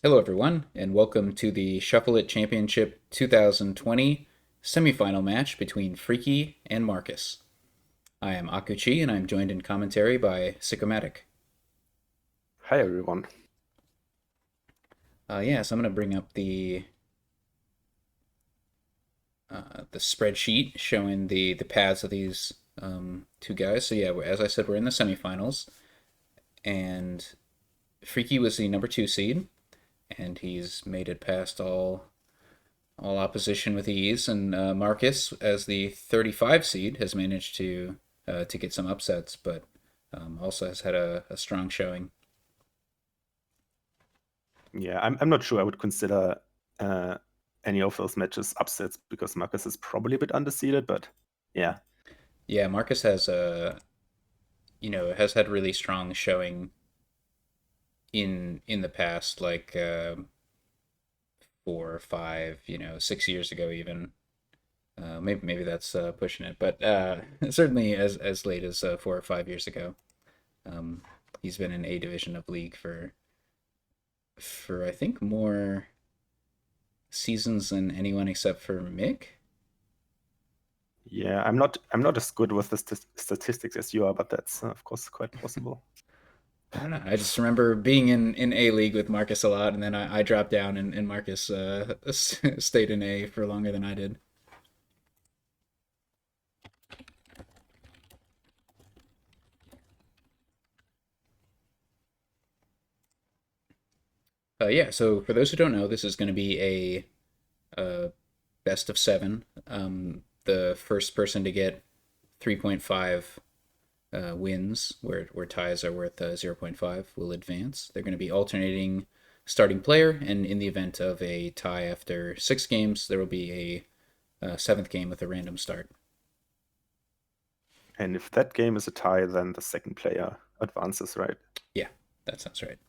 Hello, everyone, and welcome to the ShuffleIT Championship 2020 semifinal match between Freaky and Marcus. I am Akuchi, and I'm joined in commentary by Sycomatic. Hi everyone. So I'm going to bring up the spreadsheet showing the paths of these two guys. So yeah, as I said, we're in the semifinals, and Freaky was the number 2 seed, and he's made it past all opposition with ease. And Marcus, as the 35 seed, has managed to get some upsets, but also has had a strong showing. Yeah, I'm not sure I would consider uh, any of those matches upsets because Marcus is probably a bit underseeded, but yeah. Yeah, Marcus has had really strong showing in the past, like 4 or 5, 6 years ago even. Maybe that's pushing it, but certainly as late as 4 or 5 years ago. Um, he's been in a division of league for I think more seasons than anyone except for Mick. Yeah, I'm not as good with the statistics as you are, but that's of course quite possible. I don't know. I just remember being in A League with Marcus a lot, and then I dropped down, and Marcus stayed in A for longer than I did. Yeah, so for those who don't know, this is going to be a best of 7. The first person to get 3.5 wins, where ties are worth zero 0.5, will advance. They're going to be alternating starting player, and in the event of a tie after 6 games, there will be a seventh game with a random start. And if that game is a tie, then the second player advances, right? Yeah, that sounds right.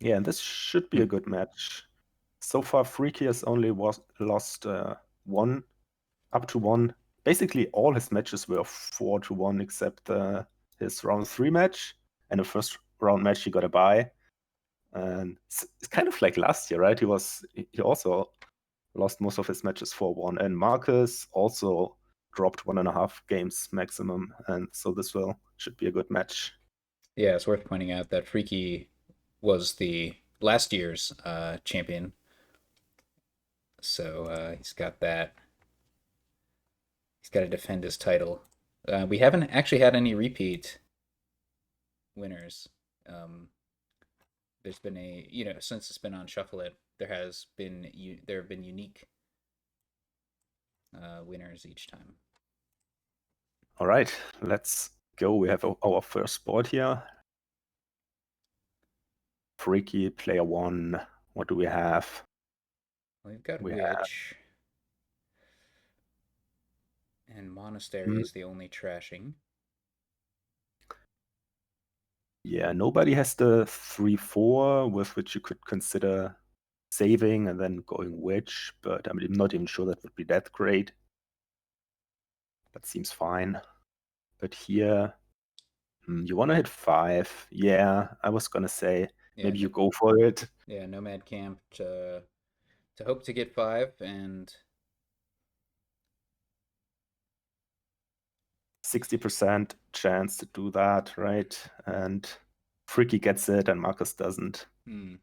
Yeah, and this should be a good match. So far, Freaky has only lost one, up to one. Basically, all his matches were 4-1 except his round 3 match. And the first round match he got a bye. And it's kind of like last year, right? He also lost most of his matches 4-1. And Marcus also dropped 1.5 games maximum. And so this will should be a good match. Yeah, it's worth pointing out that Freaky was the last year's champion, so he's got that. He's got to defend his title. We haven't actually had any repeat winners. Um, there's been since it's been on Shuffle It, there have been unique winners each time. All right, let's go. We have our first board here. Freaky, player 1. What do we have? We've got We have Witch, and Monastery hmm, is the only trashing. yeah, nobody has the 3-4 with which you could consider saving and then going witch, but I'm not even sure that would be that great. That seems fine. But here, you want to hit 5. Yeah, I was gonna say Yeah, maybe you go for it. yeah, Nomad Camp to hope to get 5, and 60% chance to do that, right? And Freaky gets it and Marcus doesn't. hmm.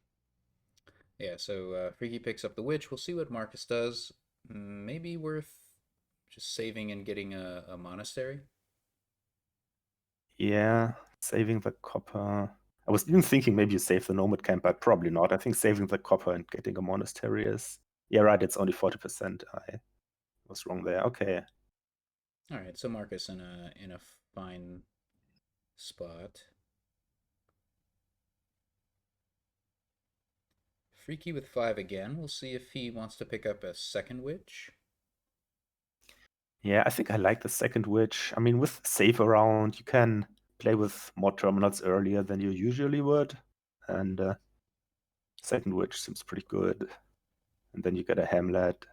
Yeah, so Freaky picks up the witch. We'll see what Marcus does. Maybe worth just saving and getting a monastery. Yeah, saving the copper. I was even thinking maybe you save the Nomad Camp, but probably not. I think saving the copper and getting a monastery is. Yeah, right, it's only 40%. I was wrong there. Okay. All right, so Marcus in a fine spot. Freaky with 5 again. We'll see if he wants to pick up a second witch. Yeah, I think I like the second witch. I mean, with save around, you can play with more terminals earlier than you usually would. And second witch seems pretty good. And then you get a Hamlet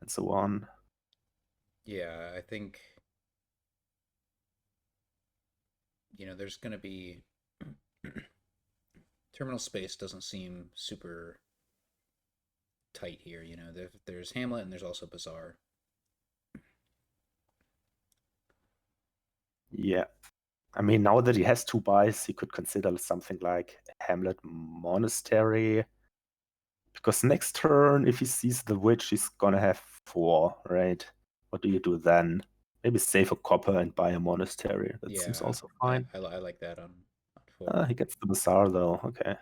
and so on. Yeah, I think there's going to be terminal space doesn't seem super tight here. There's Hamlet and there's also Bazaar. Yeah. I mean, now that he has two buys, he could consider something like Hamlet Monastery. Because next turn, if he sees the witch, he's gonna have four, right? What do you do then? Maybe save a copper and buy a monastery. That seems Yeah, also I, fine. I, I like that on four. He gets the bazaar though. Okay.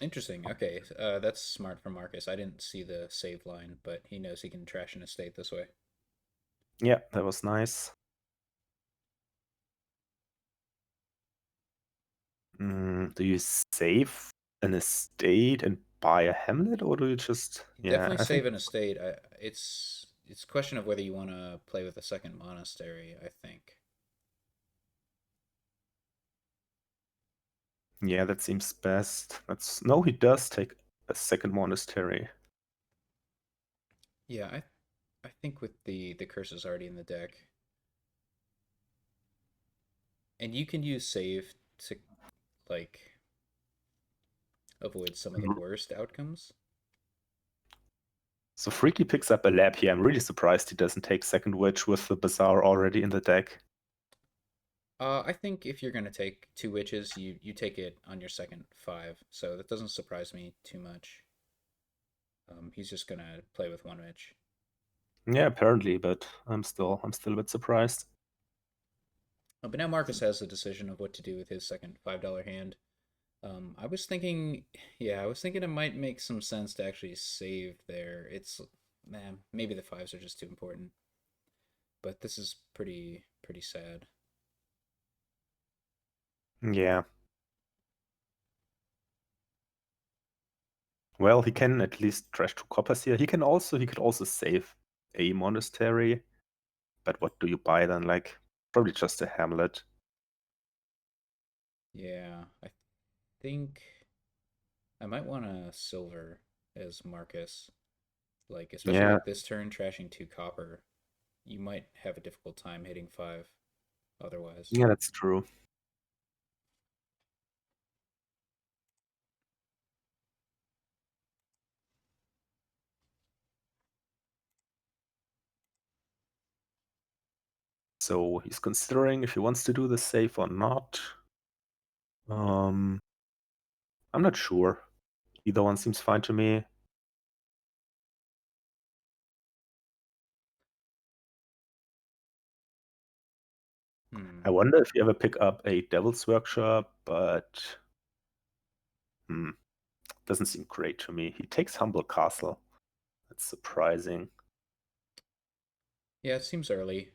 Interesting. Okay, that's smart from Marcus. I didn't see the save line, but he knows he can trash an estate this way. Yeah, that was nice. Do you save an estate and buy a hamlet, or do you just? You Yeah, definitely I think. save an estate. It's a question of whether you want to play with a second monastery. I think. Yeah, that seems best. That's no, he does take a second monastery. Yeah, I think with the curses already in the deck, and you can use save to like avoid some of the Mhm. worst outcomes. So Freaky picks up a lab here. I'm really surprised he doesn't take second witch with the bazaar already in the deck. I think if you're gonna take two witches, you take it on your second five, so that doesn't surprise me too much. He's just gonna play with one witch. Yeah, apparently, but I'm still a bit surprised. But now Marcus has the decision of what to do with his second $5 hand. I was thinking, yeah, I was thinking it might make some sense to actually save there. Man, maybe the fives are just too important, but this is pretty sad. Yeah. Well, he can at least trash two coppers here. He could also save a monastery, but what do you buy then? Like probably just a hamlet. Yeah, I think I might want to silver as Marcus. Like, especially Yeah, like this turn, trashing two copper, you might have a difficult time hitting five otherwise. yeah, that's true. So he's considering if he wants to do the save or not. Um, I'm not sure. Either one seems fine to me. Hmm. I wonder if you ever pick up a Devil's Workshop, but hmm, doesn't seem great to me. He takes Humble Castle. That's surprising. Yeah, it seems early.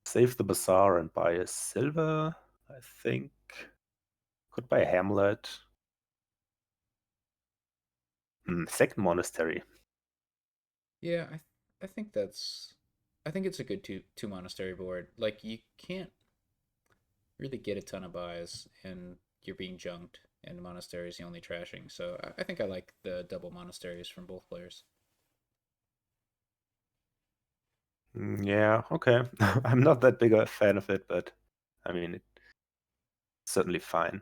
Save the Bazaar and buy a silver, I think. Could buy a Hamlet. Second Monastery. Yeah, I think I think it's a good two monastery board. Like you can't really get a ton of buys, and you're being junked, and monastery is the only trashing. So I think I like the double monasteries from both players. Yeah, okay. I'm not that big a fan of it, but I mean, it's certainly fine.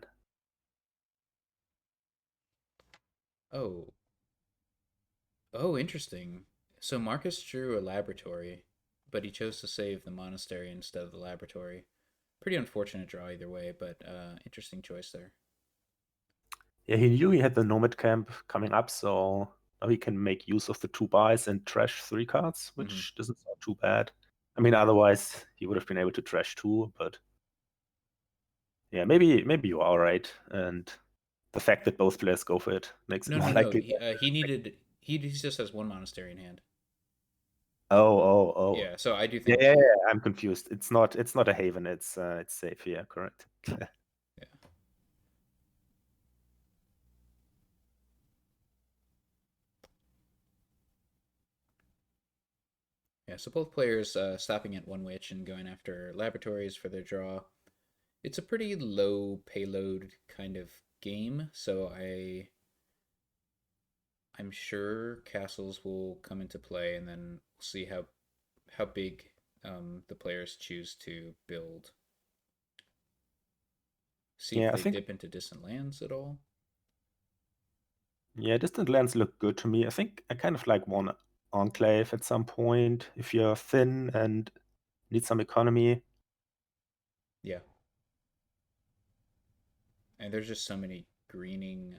Oh, oh, interesting. So Marcus drew a laboratory, but he chose to save the monastery instead of the laboratory. Pretty unfortunate draw either way, but interesting choice there. Yeah, he knew he had the Nomad camp coming up, so now he can make use of the two buys and trash three cards, Hmm. which doesn't sound too bad. I mean, otherwise he would have been able to trash two, but yeah, maybe you are right. And the fact that both players go for it makes it No, more no, no. likely. He needed he just has one monastery in hand. Oh. Yeah, so I do Yeah, think yeah, yeah, I'm confused. It's not a haven, it's safe, yeah, correct. yeah. Yeah, so both players stopping at one witch and going after laboratories for their draw. It's a pretty low payload kind of game, so I'm sure castles will come into play, and then we'll see how big the players choose to build. See if Yeah, I they think dip into distant lands at all. yeah, distant lands look good to me. I think I kind of like one enclave at some point if you're thin and need some economy. Yeah, and there's just so many greening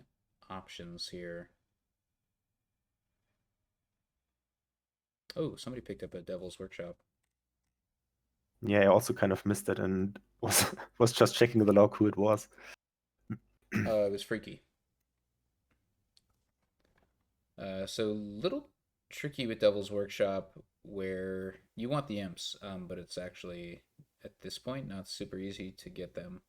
options here. Oh, somebody picked up a Devil's Workshop. Yeah, I also kind of missed it and was just checking the log who it was. It was Freaky. So little tricky with Devil's Workshop where you want the imps, but it's actually at this point not super easy to get them.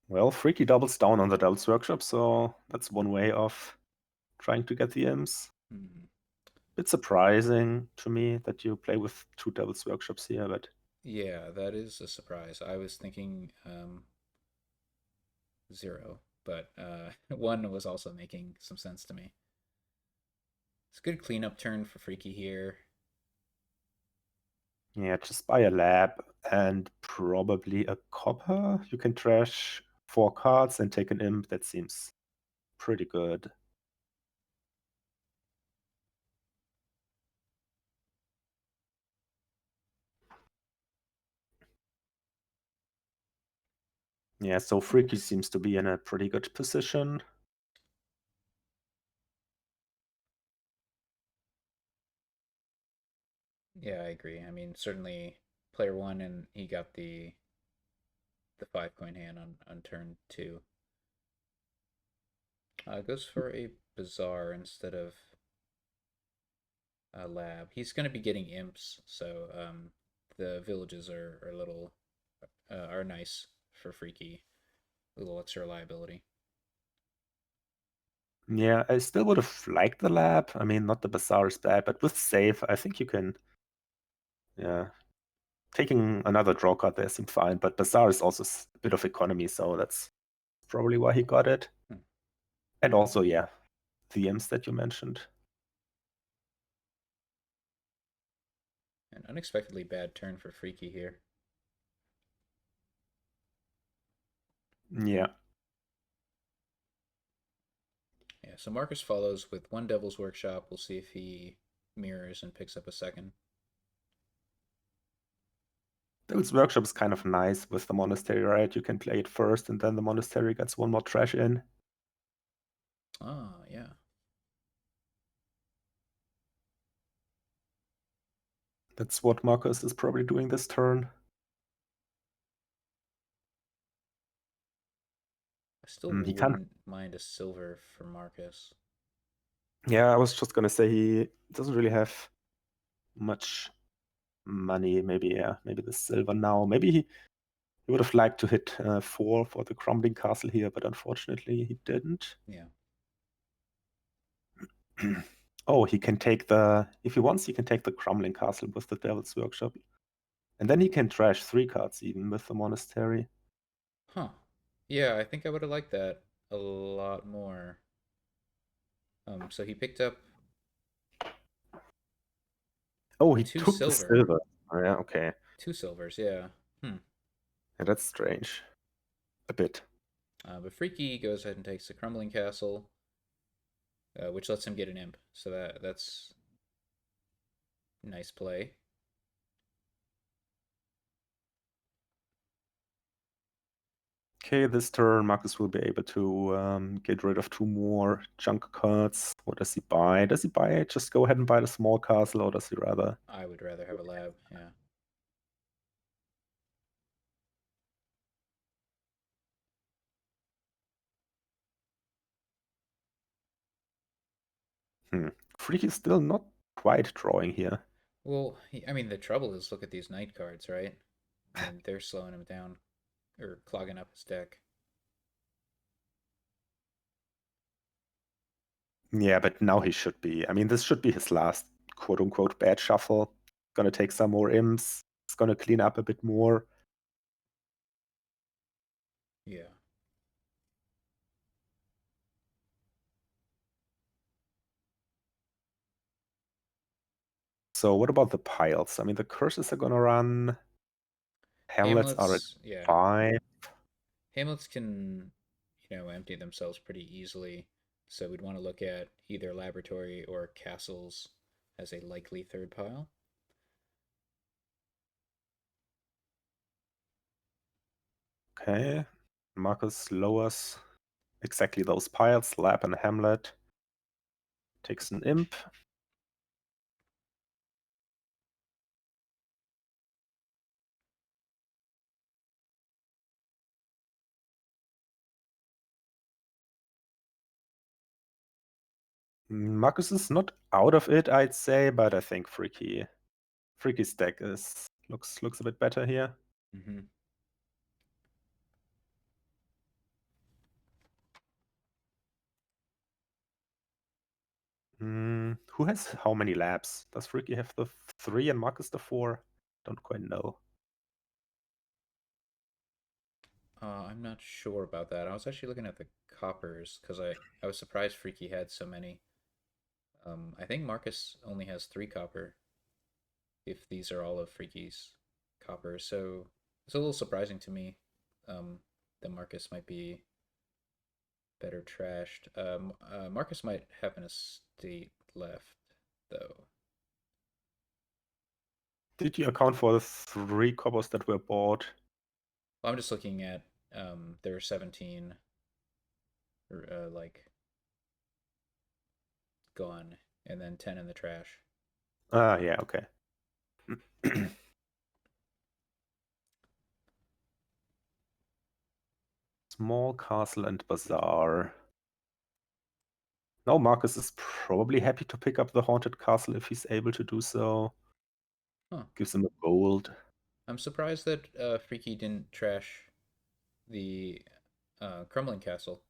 Well, Freaky doubles down on the Devil's Workshop, so that's one way of trying to get the imps. Hmm. Bit surprising to me that you play with two Devil's Workshops here, but Yeah, that is a surprise. I was thinking zero, but one was also making some sense to me. It's a good cleanup turn for Freaky here. yeah, just buy a lab and probably a copper. You can trash 4 cards and take an imp. That seems pretty good. Yeah, so Freaky seems to be in a pretty good position. Yeah, I agree. I mean, certainly player one, and he got the 5 coin hand on turn two. Goes for a bazaar instead of a lab. He's going to be getting imps, so the villages are a little are nice for Freaky. A little extra reliability. Yeah, I still would have liked the lab. I mean, not the Bazaar is bad, but with save, I think you can. Yeah, taking another draw card there seemed fine, but Bazaar is also a bit of economy, so that's probably why he got it. Hmm. And also, yeah, the imps that you mentioned. An unexpectedly bad turn for Freaky here. Yeah. Yeah, so Marcus follows with one Devil's Workshop. We'll see if he mirrors and picks up a second. Devil's Workshop is kind of nice with the monastery, right? You can play it first, and then the monastery gets one more trash in. Ah, yeah. That's what Marcus is probably doing this turn. I still He can't. wouldn't mind a silver for Marcus. Yeah, I was just gonna say he doesn't really have much money. Maybe, yeah, maybe the silver now. Maybe he would have liked to hit 4 for the crumbling castle here, but unfortunately he didn't. Yeah. Oh, he can take the. If he wants, he can take the crumbling castle with the Devil's Workshop. And then he can trash 3 cards even with the monastery. Huh. Yeah, I think I would have liked that a lot more. So he picked up Oh, he two took the silver. silver. Oh, yeah, okay. Two silvers, yeah. Hmm. Yeah, that's strange. A bit. But Freaky goes ahead and takes the crumbling castle, which lets him get an imp. So that's nice play. Okay, this turn Marcus will be able to get rid of 2 more junk cards. What does he buy? Does he buy it? Just go ahead and buy the small castle, or does he rather? I would rather have a lab. Yeah. Freaky is still not quite drawing here. Well, I mean, the trouble is look at these night cards, right? I mean, they're slowing him down or clogging up his deck. Yeah, but now he should be. I mean, this should be his last quote unquote bad shuffle. Gonna take some more imps. It's gonna clean up a bit more. Yeah. So what about the piles? I mean, the curses are gonna run. Hamlets are at Hamlets, yeah. 5. Hamlets can, empty themselves pretty easily. So we'd want to look at either laboratory or castles as a likely third pile. Okay. Marcus lowers exactly those piles. Lab and Hamlet. Takes an imp. Marcus is not out of it, I'd say, but I think Freaky's deck looks a bit better here. Mm-hmm. Who has how many labs? Does Freaky have the 3 and Marcus the 4? Don't quite know. I'm not sure about that. I was actually looking at the coppers because I was surprised Freaky had so many. I think Marcus only has 3 copper if these are all of Freaky's copper. So it's a little surprising to me that Marcus might be better trashed. Marcus might have an estate left, though. Did you account for the 3 coppers that were bought? Well, I'm just looking at there are 17 like gone and then 10 in the trash. Ah, yeah, okay. Small castle and bazaar. Now Marcus is probably happy to pick up the haunted castle if he's able to do so. Huh. Gives him a gold. I'm surprised that Freaky didn't trash the crumbling castle.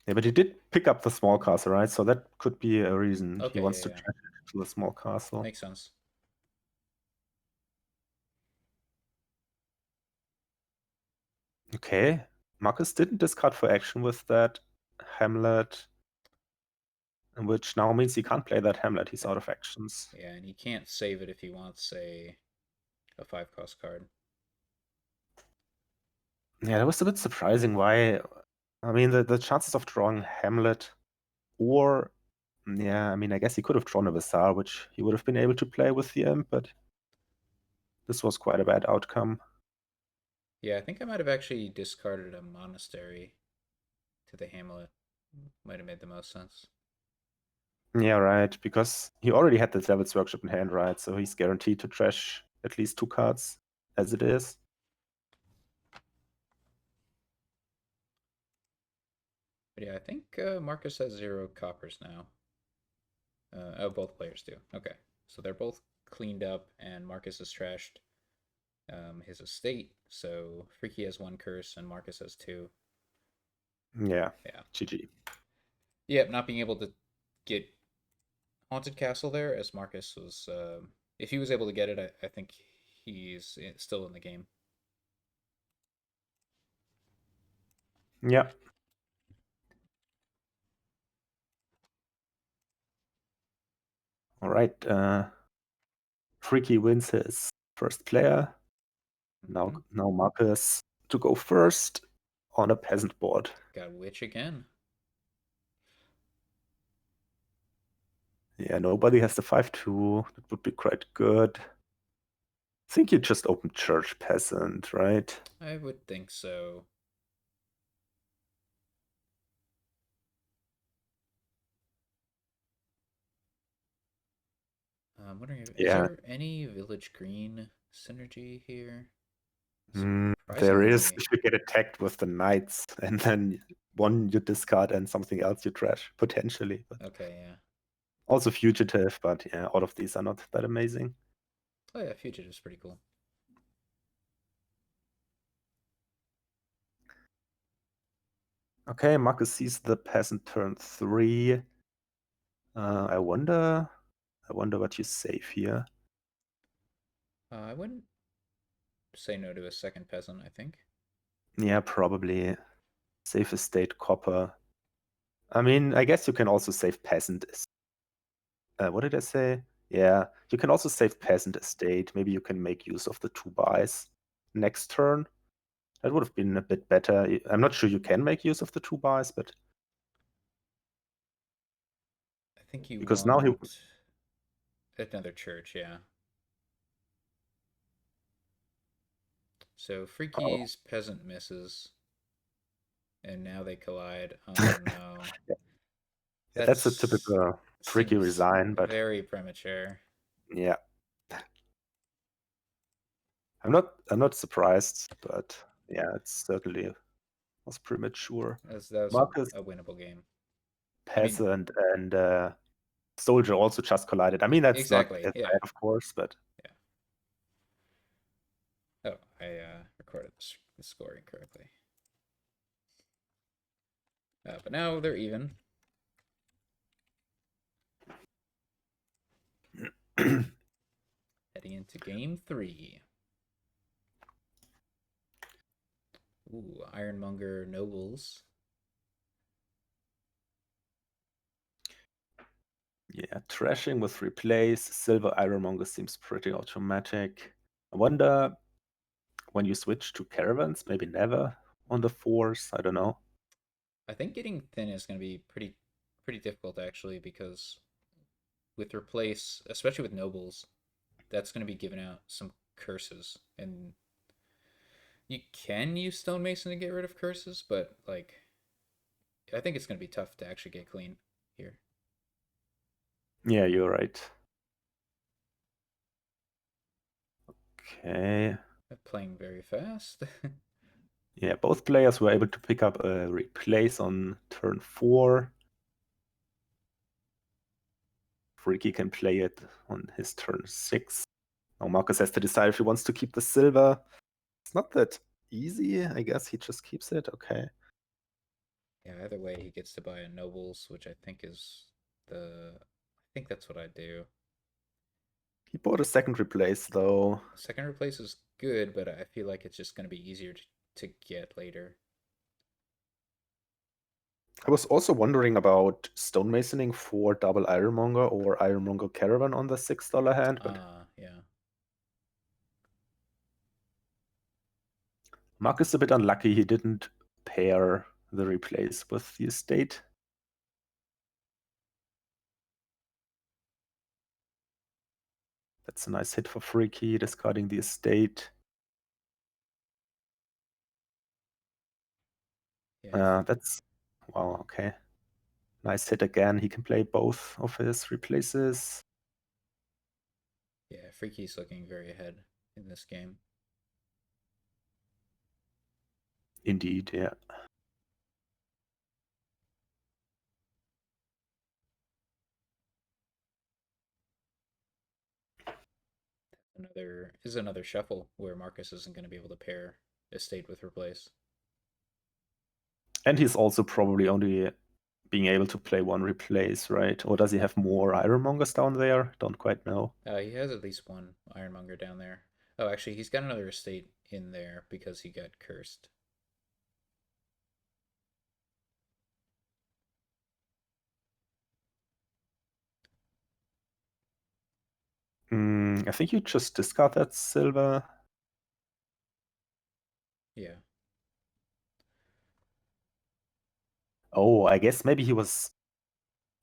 Yeah, but he did pick up the small castle, right? So that could be a reason he Okay, wants yeah, to yeah. trash it to the small castle. Makes sense. Okay. Marcus didn't discard for action with that Hamlet, which now means he can't play that Hamlet. He's out of actions. Yeah, and he can't save it if he wants a 5 cost card. Yeah, that was a bit surprising why. I mean, the chances of drawing Hamlet or, yeah, I mean, I guess he could have drawn a Bazaar, which he would have been able to play with the imp, but this was quite a bad outcome. Yeah, I think I might have actually discarded a monastery to the Hamlet. Might have made the most sense. Yeah, right, because he already had the Devil's Workshop in hand, right? So he's guaranteed to trash at least 2 cards as it is. But yeah, I think Marcus has 0 coppers now. Oh, both players do. Okay, so they're both cleaned up, and Marcus has trashed his estate. So Freaky has 1 curse, and Marcus has 2. Yeah, Yeah. GG. Yep, not being able to get Haunted Castle there, as Marcus was. If he was able to get it, I think he's still in the game. Yeah. All right. Freaky wins his first player. Mm-hmm. Now Marcus to go first on a peasant board. Got Witch again. Yeah, nobody has the 5/2. That would be quite good. I think you just open Church Peasant, right? I would think so. I'm wondering is Yeah. there any Village Green synergy here? There is Surprisingly, if you get attacked with the knights and then one you discard and something else you trash, potentially. But okay, yeah. also fugitive, but yeah, all of these are not that amazing. Oh yeah, Fugitive's pretty cool. Okay, Marcus sees the peasant turn 3. I wonder what you save here. I wouldn't say no to a second peasant, I think. Yeah, probably save estate copper. I mean, I guess you can also save peasant. What did I say? Yeah, you can also save peasant estate. Maybe you can make use of the 2 buys next turn. That would have been a bit better. I'm not sure you can make use of the 2 buys, but I think you because now he, want another church, yeah. So oh, Freaky's peasant misses, and now they collide. Oh no. yeah, that's a That's typical Freaky seems resign, but very premature. yeah, I'm not surprised, but yeah, it certainly was premature. That was Marcus, a winnable game. I mean, peasant, and soldier also just collided. I mean, that's not exactly. as Yeah. bad, of course, but Yeah. Oh, I recorded the score incorrectly. But now they're even. Heading into game 3. Ooh, Ironmonger Nobles. yeah, trashing with replace. Silver Ironmonger seems pretty automatic. I wonder when you switch to caravans, maybe never on the fours. I don't know. I think getting thin is going to be pretty difficult actually because with replace, especially with nobles, that's going to be giving out some curses, and you can use stonemason to get rid of curses, but like I think it's going to be tough to actually get clean here. Yeah, you're right. Okay. Playing very fast. Yeah, both players were able to pick up a replace on turn 4. Freaky can play it on his turn 6. Now Marcus has to decide if he wants to keep the silver. It's not that easy. I guess he just keeps it. Okay. Yeah, either way, he gets to buy a nobles, which I think is the. I think that's what I do. He bought a second replace though. Second replace is good, but I feel like it's just going to be easier to get later. I was also wondering about stonemasoning for double Ironmonger or Ironmonger Caravan on the $6 hand, but Yeah. Mark is a bit unlucky he didn't pair the replace with the estate. That's a nice hit for Freaky, discarding the estate. Yeah. That's wow, okay. Nice hit again. He can play both of his replaces. Yeah, Freaky's looking very ahead in this game. Indeed, yeah. Another shuffle where Marcus isn't going to be able to pair estate with replace. And he's also probably only being able to play one replace, right? Or does he have more Ironmongers down there? Don't quite know. He has at least one Ironmonger down there. Oh, actually, he's got another estate in there because he got cursed. I think you just discard that silver. Yeah. Oh, I guess maybe he was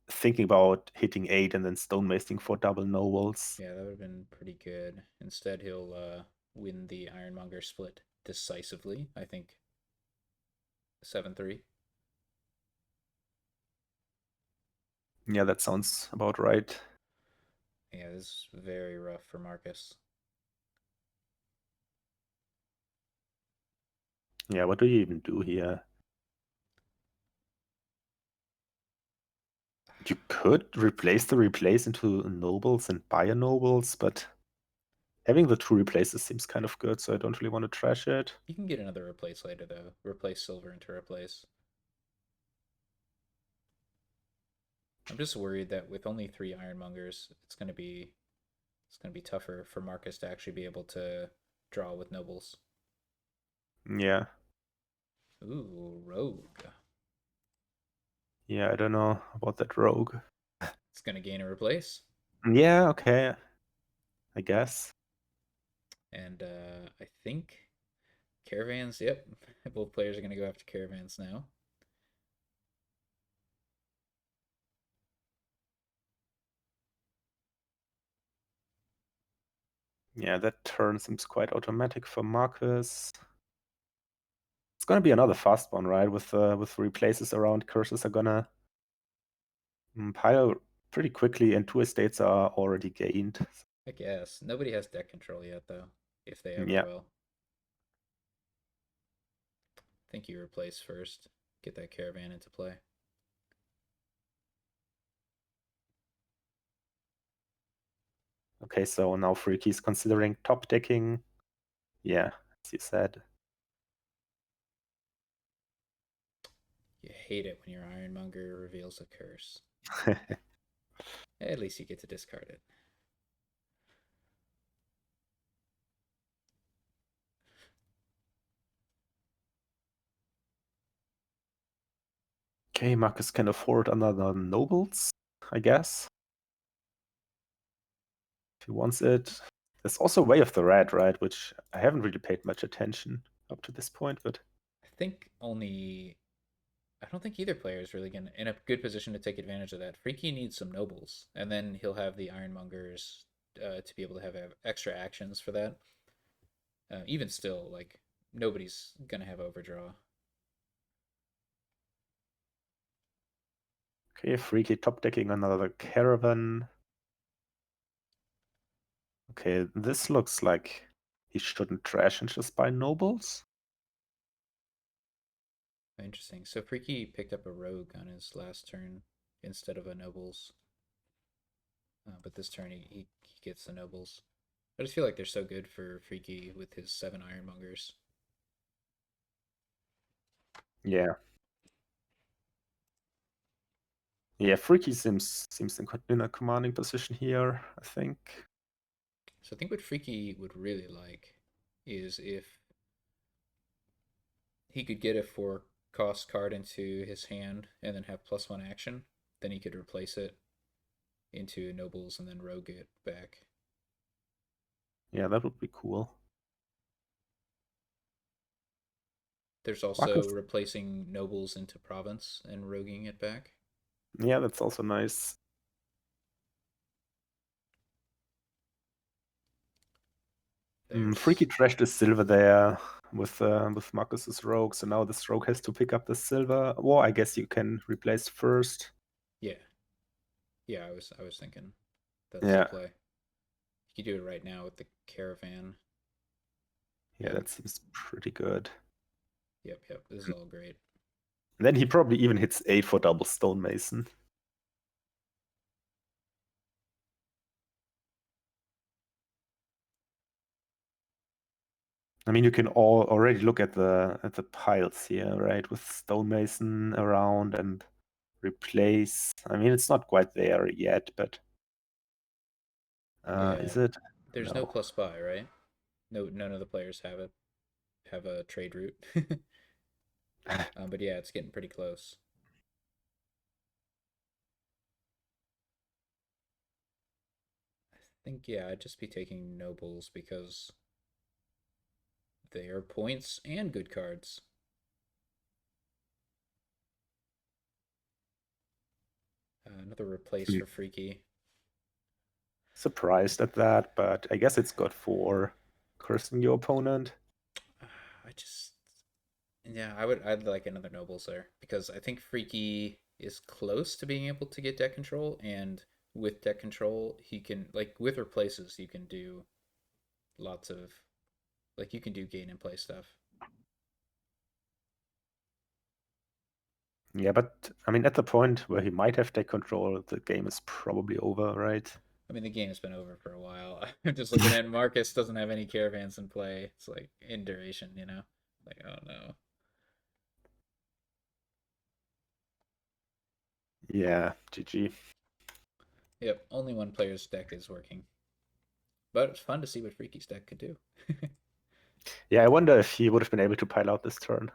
thinking about hitting 8 and then stonemasoning for double nobles. Yeah, that would have been pretty good. Instead, he'll win the Ironmonger split decisively. I think 7-3. Yeah, that sounds about right. Yeah, this is very rough for Marcus. Yeah, what do you even do here? You could replace the replace into nobles and buy a nobles, but having the 2 replaces seems kind of good, so I don't really want to trash it. You can get another replace later, though. Replace silver into replace. I'm just worried that with only 3 Ironmongers, it's gonna be tougher for Marcus to actually be able to draw with nobles. Yeah. Ooh, rogue. Yeah, I don't know about that rogue. It's gonna gain a replace. Yeah, okay, I guess. And I think caravans. Yep, both players are gonna go after caravans now. Yeah, that turn seems quite automatic for Marcus. It's gonna be another fast one, right? With replaces around, curses are gonna pile pretty quickly, and two estates are already gained. I guess nobody has deck control yet, though. If they ever Yeah. will. I think you replace first. Get that caravan into play. Okay, so now Freaky's considering top decking. Yeah, as you said. You hate it when your Ironmonger reveals a curse. At least you get to discard it. Okay, Marcus can afford another nobles, I guess. If he wants it. There's also Way of the Red, right? Which I haven't really paid much attention up to this point, but I think only. I don't think either player is really in a good position to take advantage of that. Freaky needs some nobles, and then he'll have the Ironmongers to be able to have extra actions for that. Even still, like nobody's gonna have overdraw. okay, Freaky top decking another caravan. Okay, this looks like he shouldn't trash and just buy nobles. Interesting. So Freaky picked up a rogue on his last turn instead of a nobles, but this turn he gets the nobles. I just feel like they're so good for Freaky with his 7 Ironmongers. Yeah. Yeah, Freaky seems in a commanding position here, I think. So I think what Freaky would really like is if he could get a 4 cost card into his hand and then have +1 action, then he could replace it into nobles and then rogue it back. Yeah, that would be cool. There's also Marcus, replacing nobles into province and roguing it back. yeah, that's also nice. Freaky There's trashed the silver there with Marcus's rogue, so now this rogue has to pick up the silver. Or I guess you can replace first. yeah, yeah. I was thinking that's the Yeah, play. You could do it right now with the caravan. yeah, Yep, that seems pretty good. yep. This is all great. And then he probably even hits 8 for double stonemason. I mean, you can all already look at the piles here, right? With stonemason around and replace. I mean, it's not quite there yet, but Yeah, is it? there's no No. plus buy, right? No, none of the players have a trade route. But yeah, it's getting pretty close. I think yeah, I'd just be taking nobles because they are points and good cards. Another replace Hmm. for Freaky. Surprised at that, but I guess it's good for cursing your opponent. I just yeah, I'd like another nobles there because I think Freaky is close to being able to get deck control, and with deck control he can like with replaces you can do lots of like you can do gain and play stuff. Yeah, but I mean, at the point where he might have deck control, the game is probably over, right? I mean, the game has been over for a while. I'm just looking at Marcus doesn't have any caravans in play. It's like in duration, you know? Like, oh no. Yeah, GG. Yep, only one player's deck is working. But it's fun to see what Freaky's deck could do. Yeah, I wonder if he would have been able to pile out this turn.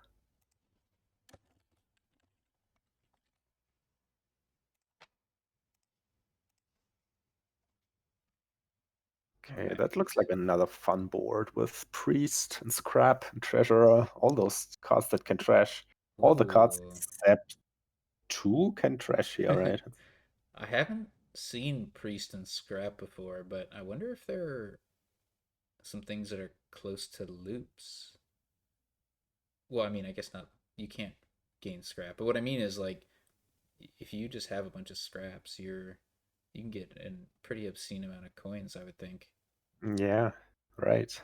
Okay, Okay. that looks like another fun board with Priest and Scrap and Treasurer, all those cards that can trash. All the cards Ooh. except two can trash here, right? I haven't seen Priest and Scrap before, but I wonder if there are some things that are close to loops. Well, I mean, I guess not. You can't gain scrap, but what I mean is like if you just have a bunch of scraps, you can get a pretty obscene amount of coins, I would think. Yeah, right.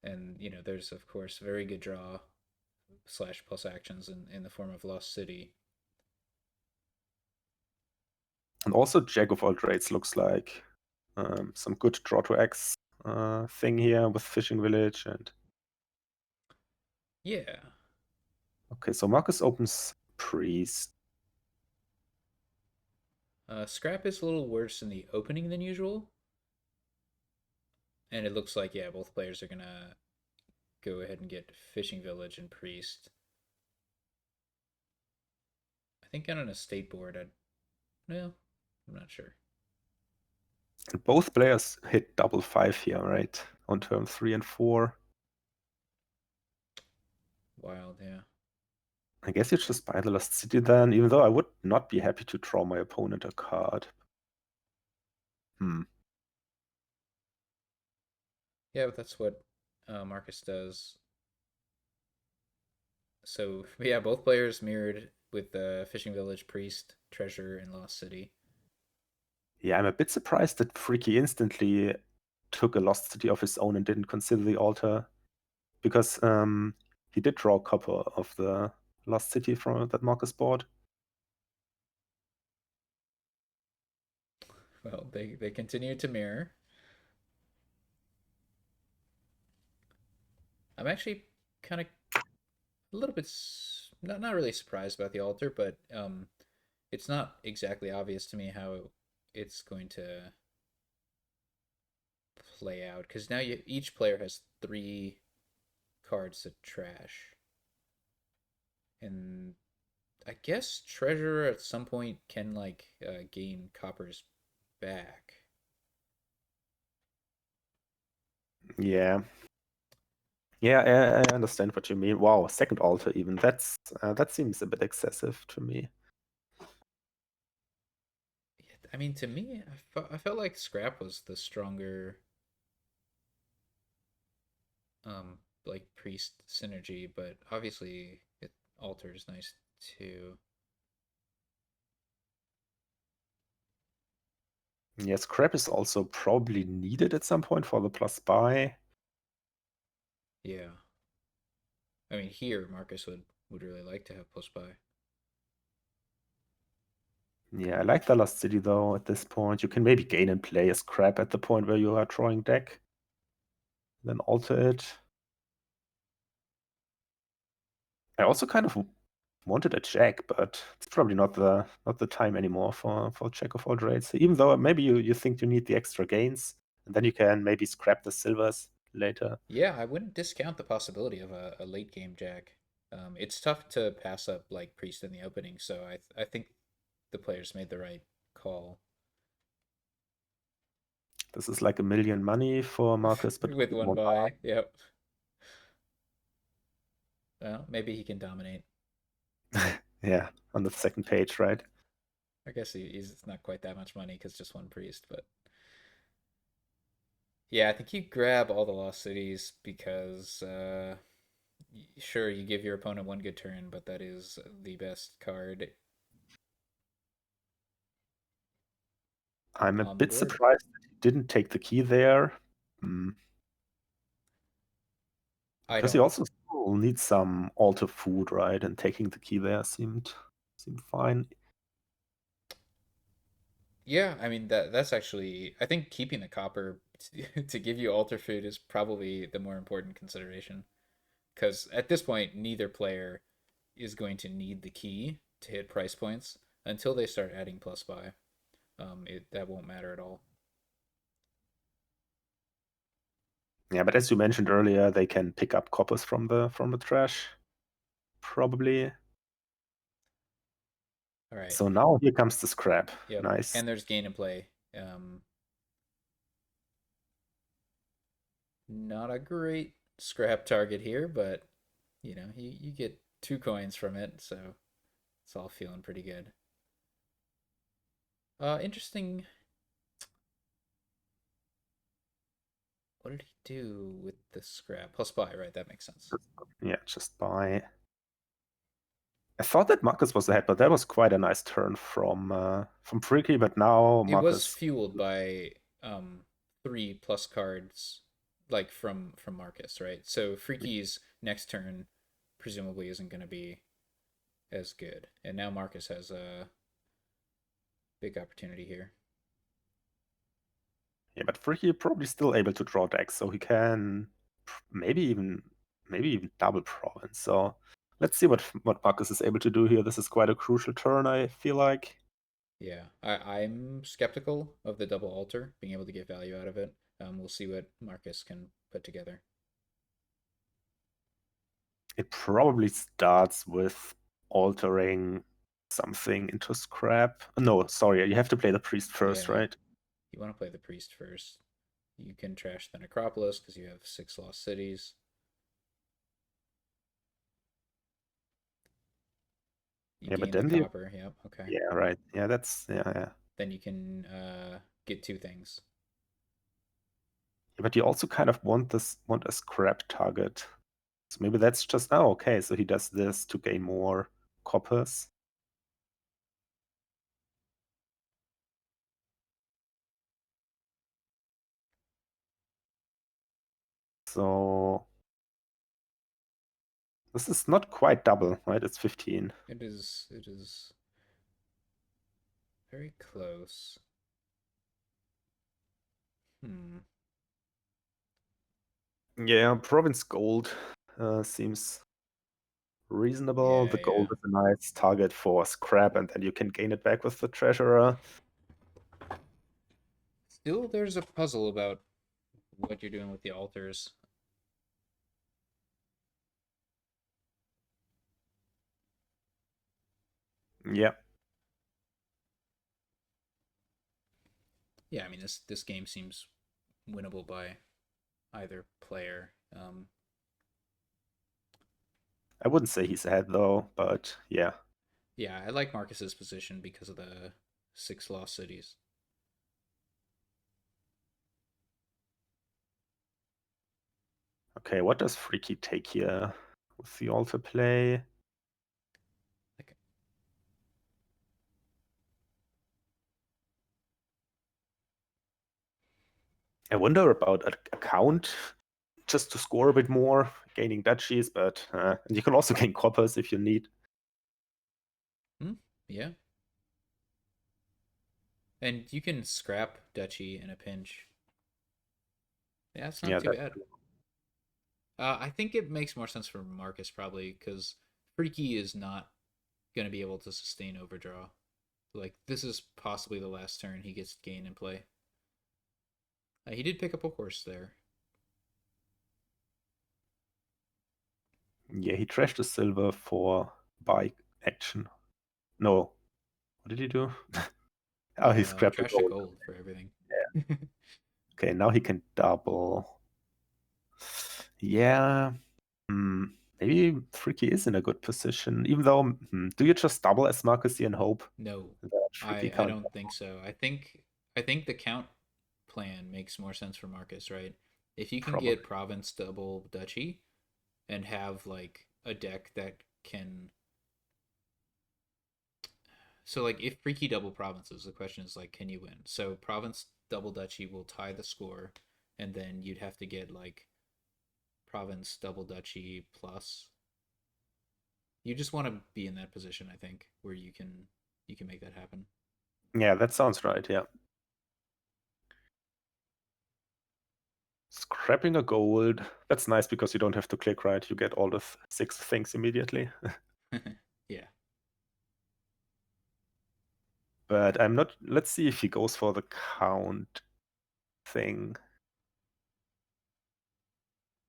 And there's of course very good draw slash plus actions in the form of Lost City. And also Jack of all trades looks like some good draw to X thing here with Fishing Village and Yeah, okay, so Marcus opens Priest. scrap is a little worse in the opening than usual, and it looks like both players are gonna go ahead and get Fishing Village and Priest. I think on an estate board, no, I'm not sure. And both players hit double 5 here, right? On turn 3 and 4. Wild, yeah. I guess you just buy the Lost City then, even though I would not be happy to draw my opponent a card. Hmm. Yeah, but that's what Marcus does. So yeah, both players mirrored with the Fishing Village, Priest, Treasure, and Lost City. Yeah, I'm a bit surprised that Freaky instantly took a Lost City of his own and didn't consider the altar. Because he did draw a couple of the Lost City from that Marcus bought. Well, they continue to mirror. I'm actually kind of a little bit not really surprised about the altar, but it's not exactly obvious to me how it's going to play out because now each player has three cards to trash, and I guess Treasurer at some point can like gain coppers back. Yeah. Yeah, I understand what you mean. Wow, second altar even. That seems a bit excessive to me. I mean, to me, I felt like Scrap was the stronger, um, like priest synergy, but obviously it alters nice too. Yes, Crab is also probably needed at some point for the plus buy. Yeah, I mean here Marcus would really like to have plus buy. Yeah, I like the Lost City though at this point. You can maybe gain and play as Crab at the point where you are drawing deck. Then alter it. I also kind of wanted a Jack, but it's probably not the time anymore for Jack of all trades. Even though maybe you think you need the extra gains, and then you can maybe scrap the silvers later. Yeah, I wouldn't discount the possibility of a late game Jack. It's tough to pass up like priest in the opening, so I think the players made the right call This is like a million money for Marcus, but with with one one buy. Yep. Well, maybe he can dominate. buy. Yeah, on the second page, right? I guess he's not quite that much money because just one priest, but yeah, I think you grab all the lost cities because sure you give your opponent one good turn, but that is the best card I'm a on the bit board. surprised that he didn't take the key there. Hmm. I Because he don't. also still needs some alter food, right? And taking the key there seemed fine. Yeah, I mean that's actually I think keeping the copper to give you alter food is probably the more important consideration because at this point neither player is going to need the key to hit price points until they start adding plus buy. That won't matter at all. Yeah, but as you mentioned earlier, they can pick up coppers from the trash, probably. All right. So now here comes the scrap. Yep. Nice. And there's gain and play. Um, Not a great scrap target here, but you get 2 coins from it, so it's all feeling pretty good. Interesting. What did he do with the scrap? Plus buy, right? That makes sense. Yeah, just buy. I thought that Marcus was ahead, but that was quite a nice turn from Freaky. But now It was Marcus, fueled by 3 plus cards, like from Marcus, right? So Freaky's next turn presumably isn't going to be as good, and now Marcus has a big opportunity here. yeah, but Freaky probably still able to draw decks, so he can maybe even double province. So let's see what Marcus is able to do here. This is quite a crucial turn, I feel like. Yeah, I'm skeptical of the double altar being able to get value out of it. We'll see what Marcus can put together. It probably starts with altering something into scrap. No, sorry, you have to play the priest first, Yeah, right? you want to play the priest first. You can trash the necropolis because you have 6 lost cities. You Yeah, but gain the then the copper. Yep. Okay. yeah, right. Yeah, that's yeah. Then you can get 2 things. But you also kind of want a scrap target. So maybe that's just now okay. So he does this to gain more coppers. So this is not quite double, right? It's 15. It is. It is very close. Hmm. Yeah, province gold seems reasonable. Yeah. The Yeah. gold is a nice target for scrap, and then you can gain it back with the treasurer. Still, there's a puzzle about what you're doing with the altars. Yeah, Yeah. I mean, this game seems winnable by either player. I wouldn't say he's ahead though, but yeah. Yeah, I like Marcus's position because of the 6 lost cities. Okay, what does Freaky take here with the altar play? Like, I wonder about a count just to score a bit more, gaining duchies, but and you can also gain coppers if you need. yeah, and you can scrap duchy in a pinch. Yeah, it's not Yeah, too that bad. I think it makes more sense for Marcus probably because Freaky is not going to be able to sustain overdraw. Like this is possibly the last turn he gets gain and play. He did pick up a horse there. yeah, he trashed the silver for bike action. No, what did he do? Oh, he scrapped the Trash to gold. gold for everything. Yeah. Okay, now he can double. Yeah. Hmm. Maybe Freaky is in a good position, even though do you just double as Marcus and hope No, that Freaky I can't don't think so. I think the count plan makes more sense for Marcus, right? If you can get probably? province double duchy and have like a deck that can, so like if Freaky double provinces, the question is like can you win? So province double duchy will tie the score and then you'd have to get like province double duchy plus. You just want to be in that position, I think, where you can make that happen. Yeah, that sounds right. Yeah. Scrapping a gold. That's nice because you don't have to click, right? You get all the 6 things immediately. Yeah. But I'm not. Let's see if he goes for the count thing.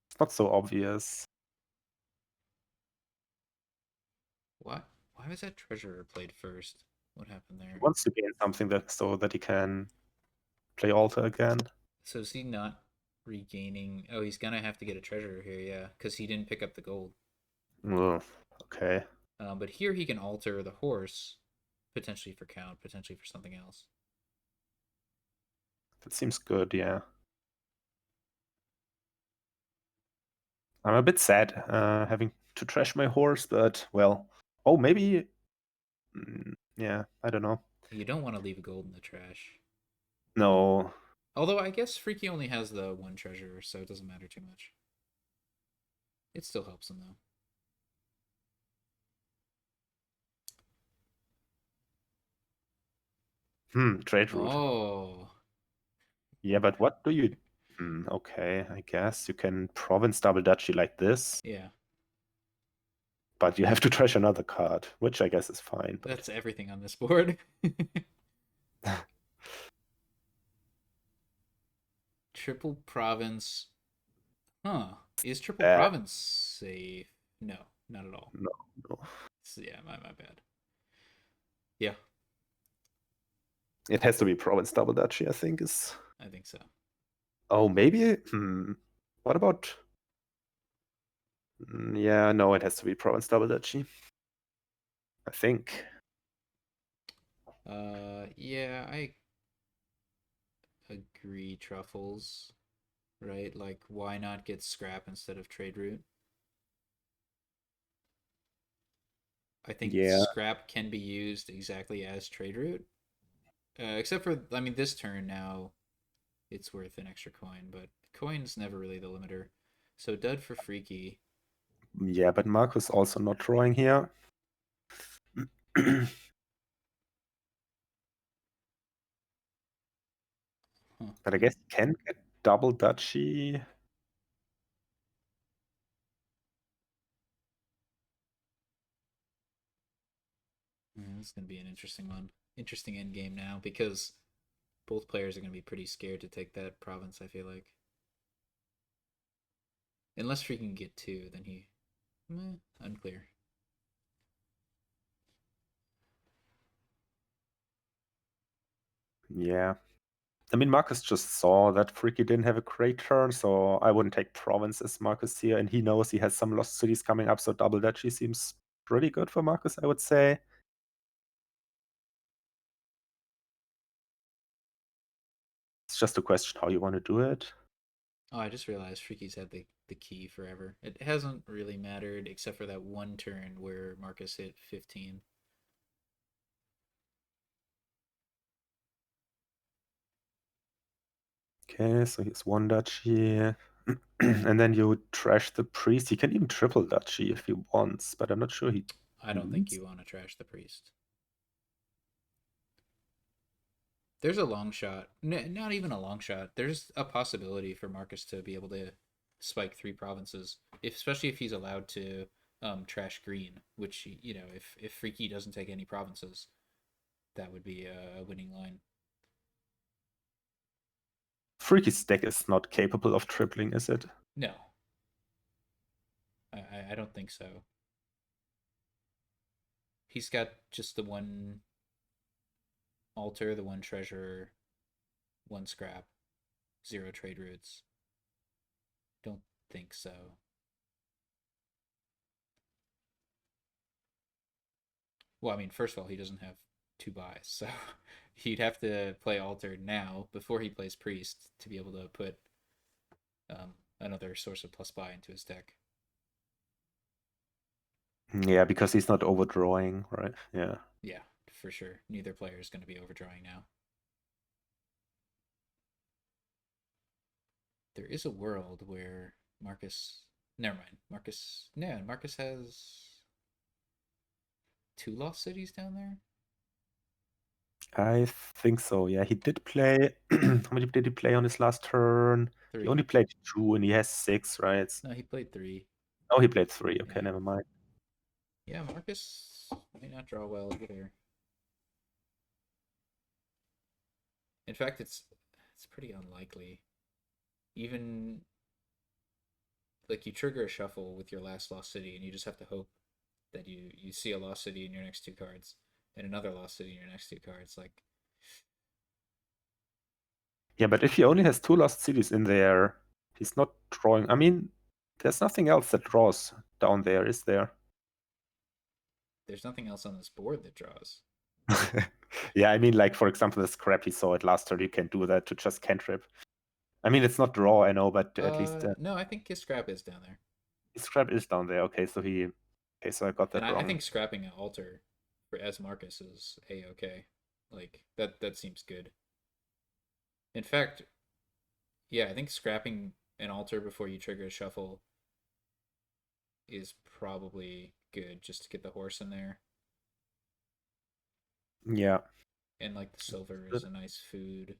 It's not so obvious. Why was that treasurer played first? What happened He there? wants to gain something that so that he can play altar again. So is he not? regaining. Oh, he's gonna have to get a treasure here, yeah, because he didn't pick up the gold. Ugh, okay. But here he can alter the horse, potentially for count, potentially for something else. That seems good, yeah. I'm a bit sad having to trash my horse, but well. Oh, maybe. Yeah, I don't know. You don't want to leave a gold in the trash. No. Although I guess Freaky only has the one treasure, so it doesn't matter too much. It still helps him though. Trade route. Oh, Yeah, but what do you... okay, I guess you can province double duchy like this, yeah. but you have to trash another card, which I guess is fine, but... That's everything on this board. Triple province. Huh. Is triple Uh, province safe? No, not at all. no, no. So, yeah, my bad. Yeah, It has to be province double duchy, I think is... I think so. Oh, maybe? What about... yeah, no, it has to be province double duchy. I think. Yeah, I agree, Truffles. Right? Like, why not get scrap instead of trade route? I think Yeah, scrap can be used exactly as trade route. Except for, I mean, this turn now, it's worth an extra coin, but coin's never really the limiter. So dud for Freaky. yeah, but Markus also not drawing here. Huh. But I guess you can get double duchy. This is going to be an interesting one. Interesting end game now because both players are going to be pretty scared to take that province, I feel like. Unless Freaky can get two, then he. Unclear. Yeah. I mean, Marcus just saw that Freaky didn't have a great turn, so I wouldn't take province as Marcus here, and he knows he has some lost cities coming up, so double duchy seems pretty good for Marcus, I would say. It's just a question how you want to do it. Oh, I just realized Freaky's had the key forever. It hasn't really mattered except for that one turn where Marcus hit 15. Okay, so here's one duchy. And then you trash the priest. He can even triple duchy if he wants, but I'm not sure he I don't think needs. you want to trash the priest. There's a long shot. Not even a long shot. There's a possibility for Marcus to be able to spike three provinces, especially if he's allowed to trash green, which, if Freaky doesn't take any provinces, that would be a winning line. Freaky's deck is not capable of tripling, is it? No, I don't think so. He's got just the one altar, the one treasure, one scrap, zero trade routes. Don't think so. Well, I mean, first of all, he doesn't have two buys, so he'd have to play altar now before he plays priest to be able to put another source of plus buy into his deck. Yeah, because he's not overdrawing, right? Yeah. Yeah, for sure. Neither player is going to be overdrawing now. There is a world where Marcus. Never mind. Marcus. Yeah, Marcus has two lost cities down there. I think so. Yeah, he did play. How many did he play on his last turn? He Three. only played 2 and he has 6, right? No, he played three. Oh, he played 3. Okay, Yeah. never mind. Yeah, Marcus may not draw well either. In fact, it's pretty unlikely. Even like you trigger a shuffle with your last lost city, and you just have to hope that you see a lost city in your next two cards, and another lost city in your next two cards. Like, Yeah, but if he only has 2 lost cities in there, He's not drawing. I mean, there's nothing else that draws down there, is there? There's nothing else on this board that draws. Yeah, I mean, like, for example, the scrap he saw at last turn, you can do that to just cantrip. I mean, it's not draw, I know, but at least No, I think his scrap is down there. his scrap is down there. Okay, so so I got And that I wrong. think scrapping an altar for as Marcus is a-okay. Like that seems good. In fact, yeah, I think scrapping an altar before you trigger a shuffle is probably good just to get the horse in there. Yeah. And like the silver is a nice food.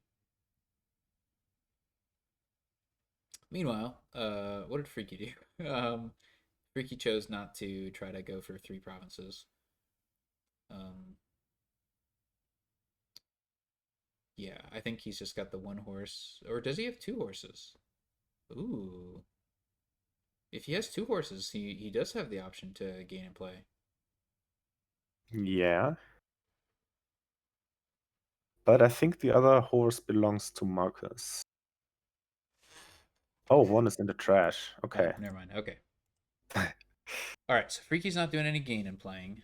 Meanwhile, what did Freaky do? Freaky chose not to try to go for 3 provinces. Um, yeah, I think he's just got the 1 horse. Or does he have 2 horses? Ooh. If he has 2 horses, he does have the option to gain and play. Yeah. But I think the other horse belongs to Marcus. Oh, one is in the trash. Oh, Okay. never mind. Okay. All right, so Freaky's not doing any gain and playing.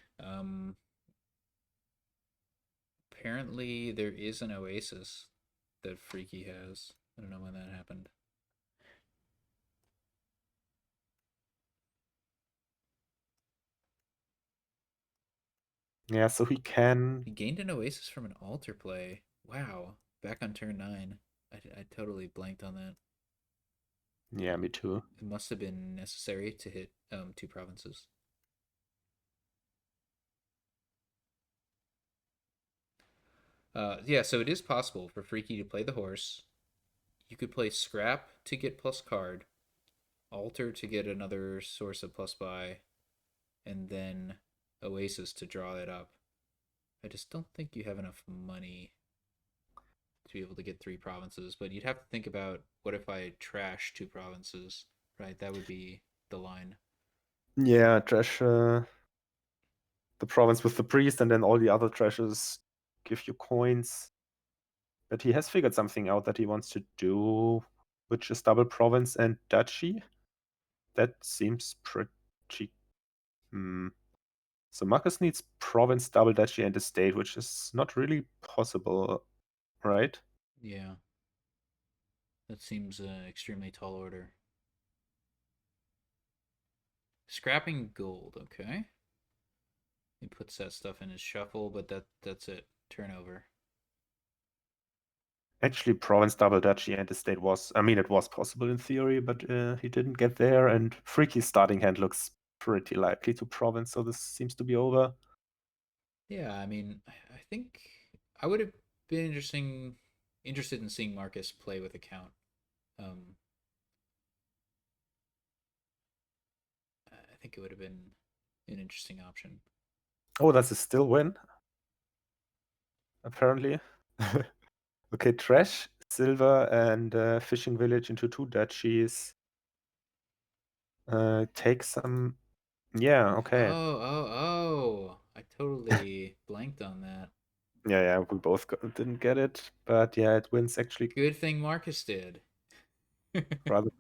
Apparently there is an oasis that Freaky has. I don't know when that happened. Yeah, so he can. He gained an oasis from an altar play. Wow. Back on turn 9. I totally blanked on that. Yeah, me too. It must have been necessary to hit 2 provinces. Yeah, so it is possible for Freaky to play the horse. You could play Scrap to get plus card, Alter to get another source of plus buy, and then Oasis to draw it up. I just don't think you have enough money to be able to get 3 provinces, but you'd have to think about what if I trash 2 provinces, right? That would be the line. Yeah, trash the province with the priest, and then all the other trashes give you coins. But he has figured something out that he wants to do, which is double province and duchy. That seems pretty. Hmm. So Marcus needs province, double duchy, and estate, which is not really possible, right? Yeah, that seems extremely tall order. Scrapping gold, okay. He puts that stuff in his shuffle, but that's it. Turnover. Actually, province, double duchy, and estate was. I mean, it was possible in theory, but he didn't get there. And Freaky's starting hand looks pretty likely to province, so this seems to be over. Yeah, I mean, I think I would have been interested in seeing Marcus play with a count. Um, I think it would have been an interesting option. Oh, that's a still win, apparently. Okay, trash, silver, and fishing village into 2 duchies. Take some. Yeah, okay. I totally blanked on that. Yeah, we both didn't get it, but yeah, it wins actually Good thing Marcus did. rather.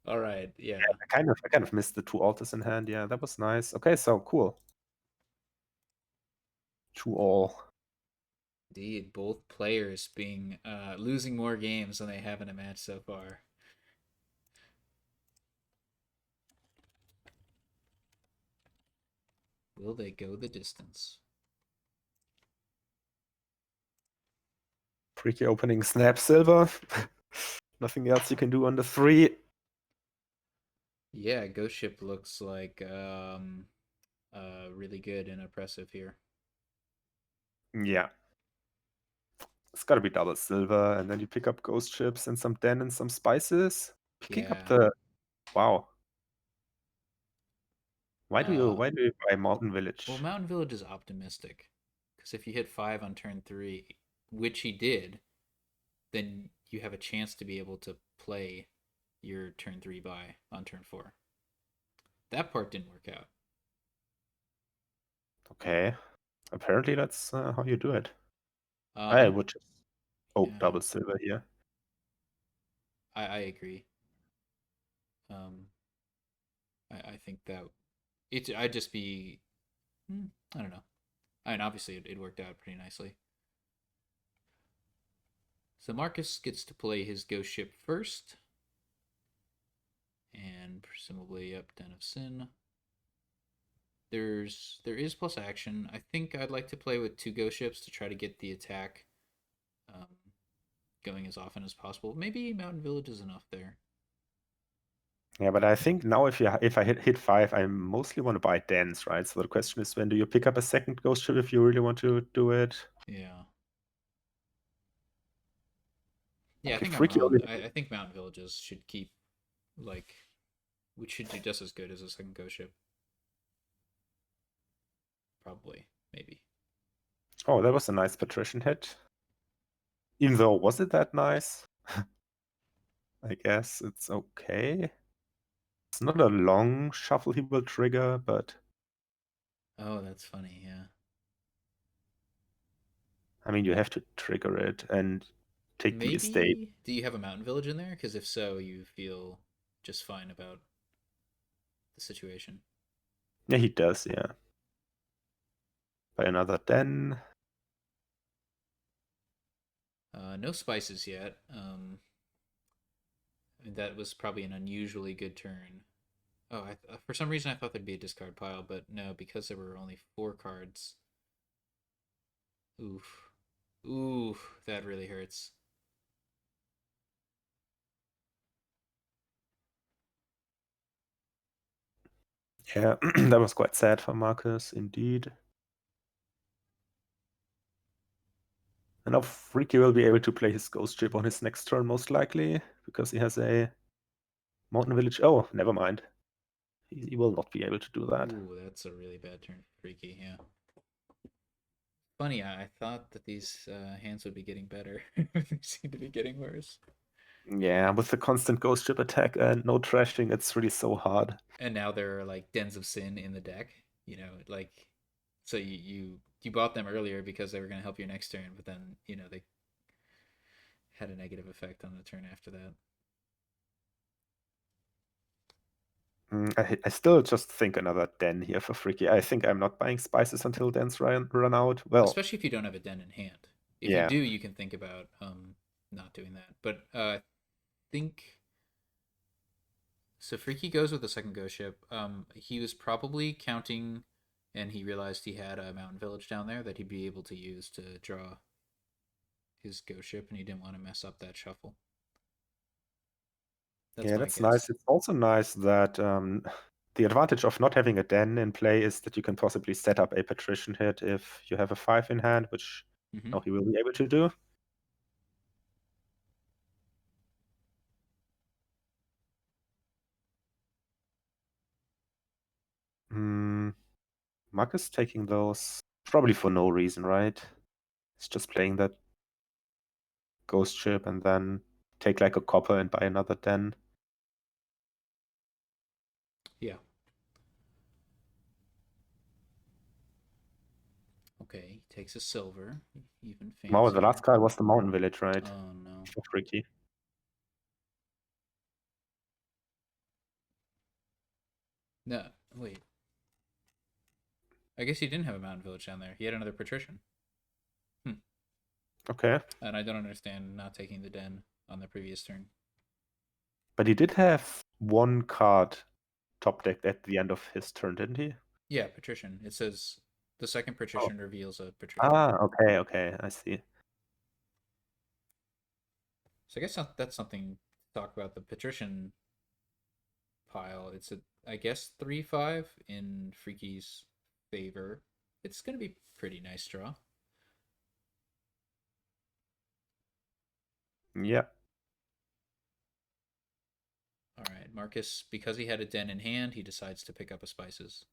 All right, Yeah, yeah. I kind of missed the 2 altars in hand. Yeah, that was nice. Okay, so cool. 2 all. Indeed, both players being losing more games than they have in a match so far. Will they go the distance? Freaky opening snap silver. Nothing else you can do on the 3. Yeah, Ghost Ship looks like really good and oppressive here. Yeah. It's gotta be double silver, and then you pick up ghost ships and some den and some spices. Picking up Yeah. the wow. Why do you Uh, why do you buy Mountain well, Village? Mountain Village is optimistic because if you hit 5 on turn 3, which he did, then you have a chance to be able to play your turn 3 buy on turn 4. That part didn't work out. Okay. Apparently that's how you do it. I I'm would just oh yeah, double silver here. I agree. I think that I'd just be, I don't know. I mean, obviously it worked out pretty nicely. So Marcus gets to play his ghost ship first, and presumably up Den of Sin. There is plus action. I think I'd like to play with two ghost ships to try to get the attack um, going as often as possible. Maybe Mountain Village is enough there. Yeah, but I think now if I hit 5, I mostly want to buy Dens, right? So the question is, when do you pick up a second ghost ship if you really want to do it? Yeah. Yeah, I Okay, think I'm Freaky wrong. only. I think Mountain Villages should keep like which should do just as good as a second ghost ship. Probably, maybe. Oh, that was a nice patrician hit. Even though, was it that nice? I guess it's okay. It's not a long shuffle he will trigger, but Oh, that's funny. Yeah. I mean, you have to trigger it and take the estate. Maybe. Do you have a mountain village in there? Because if so, you feel just fine about the situation. Yeah, he does, yeah. By another den. No spices yet. That was probably an unusually good turn. Oh, for some reason I thought there'd be a discard pile, but no, because there were only 4 cards. Oof. Oof, that really hurts. Yeah, that was quite sad for Marcus, indeed. And now Freaky will be able to play his ghost ship on his next turn, most likely, because he has a mountain village. Oh, never mind. He will not be able to do that. Ooh, that's a really bad turn for Freaky, yeah. Funny, I thought that these hands would be getting better. They seem to be getting worse. Yeah, with the constant ghost ship attack and no trashing, it's really so hard. And now there are like dens of sin in the deck. Like so you bought them earlier because they were going to help your next turn, but then they had a negative effect on the turn after that. I still just think another den here for Freaky. I think I'm not buying spices until dens run out. Well, Especially if you don't have a den in hand. If you yeah. do, you can think about not doing that. But I think so. Freaky goes with the second ghost ship. He was probably counting, and he realized he had a mountain village down there that he'd be able to use to draw his ghost ship, and he didn't want to mess up that shuffle. That's Yeah, my that's nice. guess. It's also nice that the advantage of not having a den in play is that you can possibly set up a patrician hit if you have a 5 in hand, which Mm-hmm. now he will be able to do. Hmm. Marcus taking those probably for no reason, right? He's just playing that ghost ship and then take like a copper and buy another den. Yeah. Okay. He takes a silver, even Wow, the last fancier. card was the mountain village, right? Oh no. For Freaky. No. Wait. I guess he didn't have a mountain village down there. He had another patrician. Hmm. Okay. And I don't understand not taking the den on the previous turn. But he did have one card top decked at the end of his turn, didn't he? Yeah, patrician. It says the second Oh. patrician reveals a patrician. Ah, okay, I see. So I guess that's something to talk about. The patrician pile. It's I guess 3/5 in Freaky's favor. It's gonna be pretty nice draw. Yeah. All right, Marcus, because he had a den in hand, he decides to pick up a spices.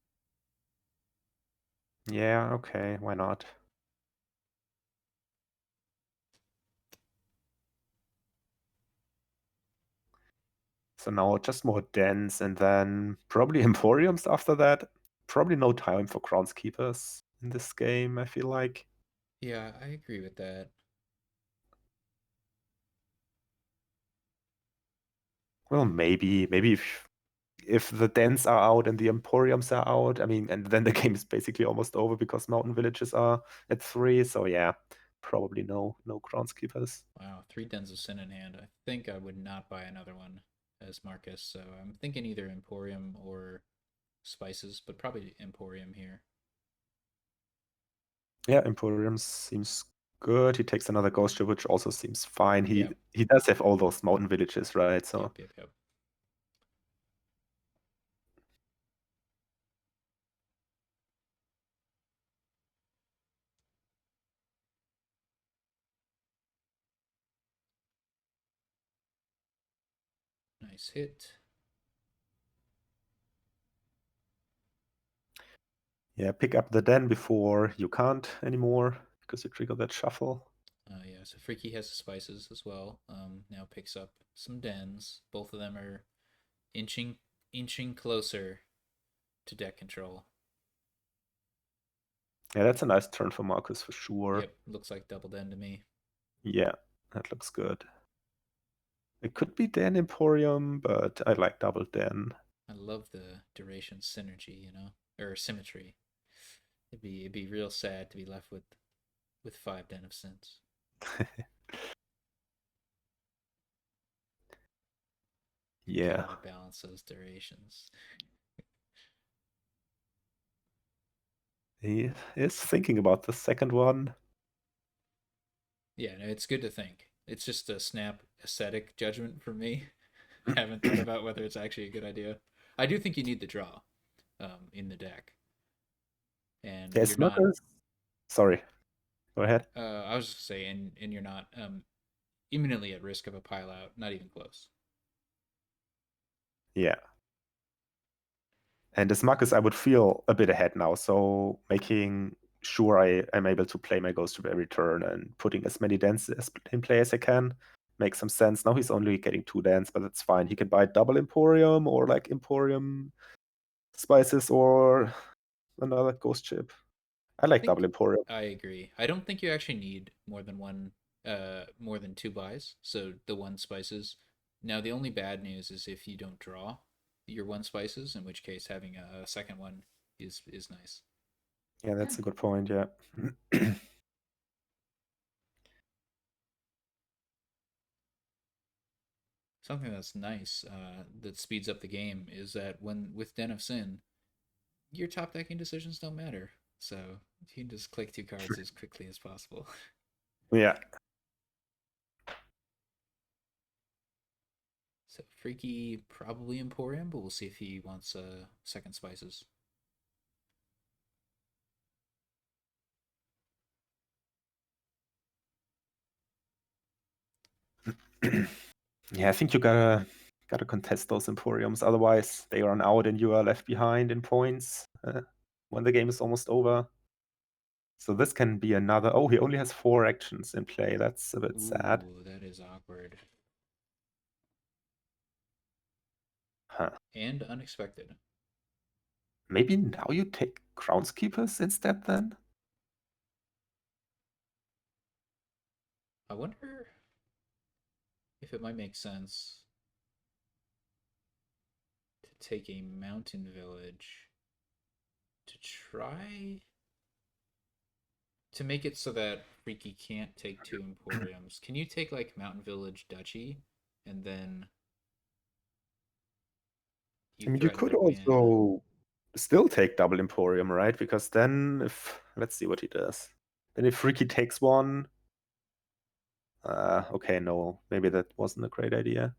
Yeah, okay, why not? So now just more dens and then probably Emporiums after that. Probably no time for Groundskeepers in this game, I feel like. Yeah, I agree with that. Well, maybe if the dens are out and the emporiums are out, I mean, and then the game is basically almost over because mountain villages are at 3. So yeah, probably no groundskeepers. Wow, 3 Dens of Sin in hand. I think I would not buy another one as Marcus, so I'm thinking either Emporium or Spices, but probably Emporium here. Yeah, emporium seems good. He takes another ghost ship, which also seems fine. He Yep, he does have all those mountain villages, right? So yep. Nice hit. yeah, pick up the den before you can't anymore because you trigger that shuffle. Yeah, so Freaky has the Spices as well. Now picks up some Dens. Both of them are inching closer to deck control. Yeah, that's a nice turn for Marcus for sure. Yep, looks like double Den to me. Yeah, that looks good. It could be Den Emporium, but I like double Den. I love the duration synergy, or symmetry. It'd be real sad to be left with 5 Den of Sins. Yeah, Gotta balance those durations. he is thinking about the second one. Yeah, no, it's good to think. It's just a snap aesthetic judgment for me. I haven't thought about whether it's actually a good idea. I do think you need the draw in the deck, and you're Yes, not. Marcus. Sorry, go ahead. I was just saying, and you're not imminently at risk of a pile out. Not even close. Yeah. And as Marcus, I would feel a bit ahead now. So making sure I am able to play my Ghost Ship every turn and putting as many dens in play as I can makes some sense. Now he's only getting 2 dens, but that's fine. He can buy double Emporium or like Emporium Spices or another Ghost Ship. I I like double think Emporium. I agree. I don't think you actually need more than one, more than 2 buys. So the 1 spices. Now the only bad news is if you don't draw your 1 spices, in which case having a second one is nice. Yeah, that's a good point. Yeah. Something that's nice that speeds up the game is that when with Den of Sin, your top decking decisions don't matter. So you can just click 2 cards as quickly as possible. Yeah. So Freaky probably Emporium, but we'll see if he wants second spices. Yeah, I think you gotta contest those Emporiums. Otherwise, they run out and you are left behind in points when the game is almost over. So this can be another. Oh, he only has 4 actions in play. That's a bit sad. Ooh, that is awkward Huh. and unexpected. Maybe now you take Groundskeepers instead then? I wonder if it might make sense to take a mountain village to try to make it so that Freaky can't take 2 Emporiums. Can you take like Mountain Village Duchy and then you I mean, you threaten could to win? also still take double Emporium, right? Because then if let's see what he does. Then if Ricky takes one, okay, no, maybe that wasn't a great idea.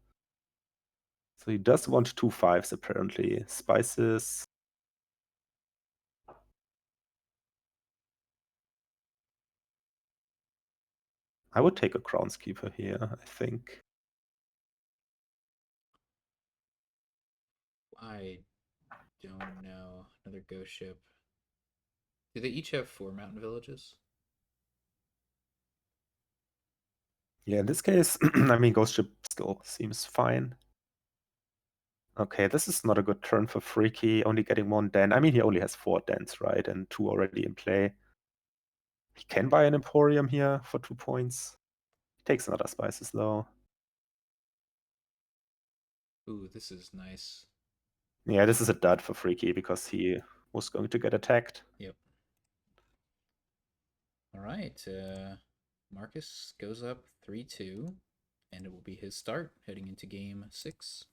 So he does want 2 5s apparently. Spices. I would take a Groundskeeper here, I think. I don't know. Another ghost ship. Do they each have 4 mountain villages? Yeah, in this case, I mean, Ghost Ship still seems fine. Okay, this is not a good turn for Freaky, only getting 1 den. I mean, he only has 4 dens, right? And 2 already in play. He can buy an Emporium here for 2 points. He takes another Spices, though. Ooh, this is nice. Yeah, this is a dud for Freaky because he was going to get attacked. Yep. All right. Marcus goes up 3-2, and it will be his start heading into game 6.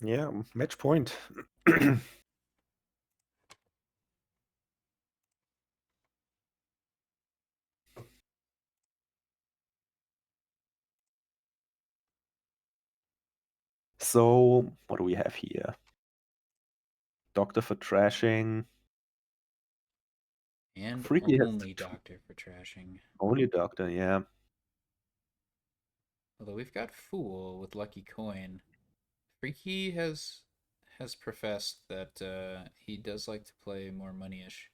Yeah, match point. So, what do we have here? Doctor for trashing. And Freaky has only Doctor for trashing. only Doctor, yeah. Although we've got Fool with Lucky Coin. Freaky has professed that he does like to play more moneyish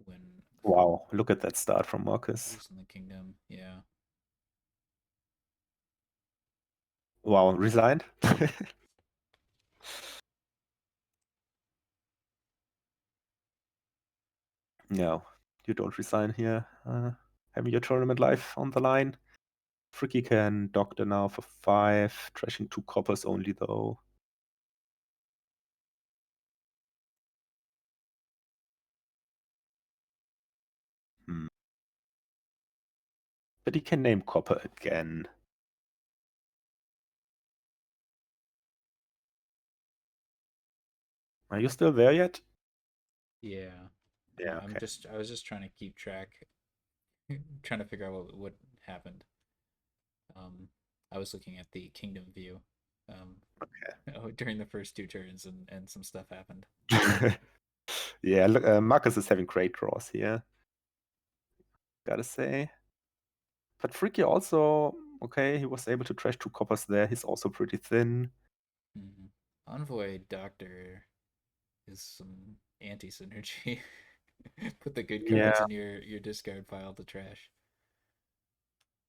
when Wow, look at that start from Marcus. Fool's in the kingdom. Yeah. Wow, resigned? No, you don't resign here. Having your tournament life on the line. Freaky can Doctor now for 5, trashing 2 coppers only though. Hmm. But he can name copper again. Are you still there yet? Yeah. Yeah, I'm okay. just I was just trying to keep track, trying to figure out what happened. I was looking at the kingdom view um, during the first 2 turns, and some stuff happened. Yeah, look, Marcus is having great draws here. Gotta say. But Freaky also, okay, he was able to trash 2 coppers there. He's also pretty thin. Mm-hmm. Envoy Doctor is some anti synergy. Put the good Yeah, cards in your discard pile to trash.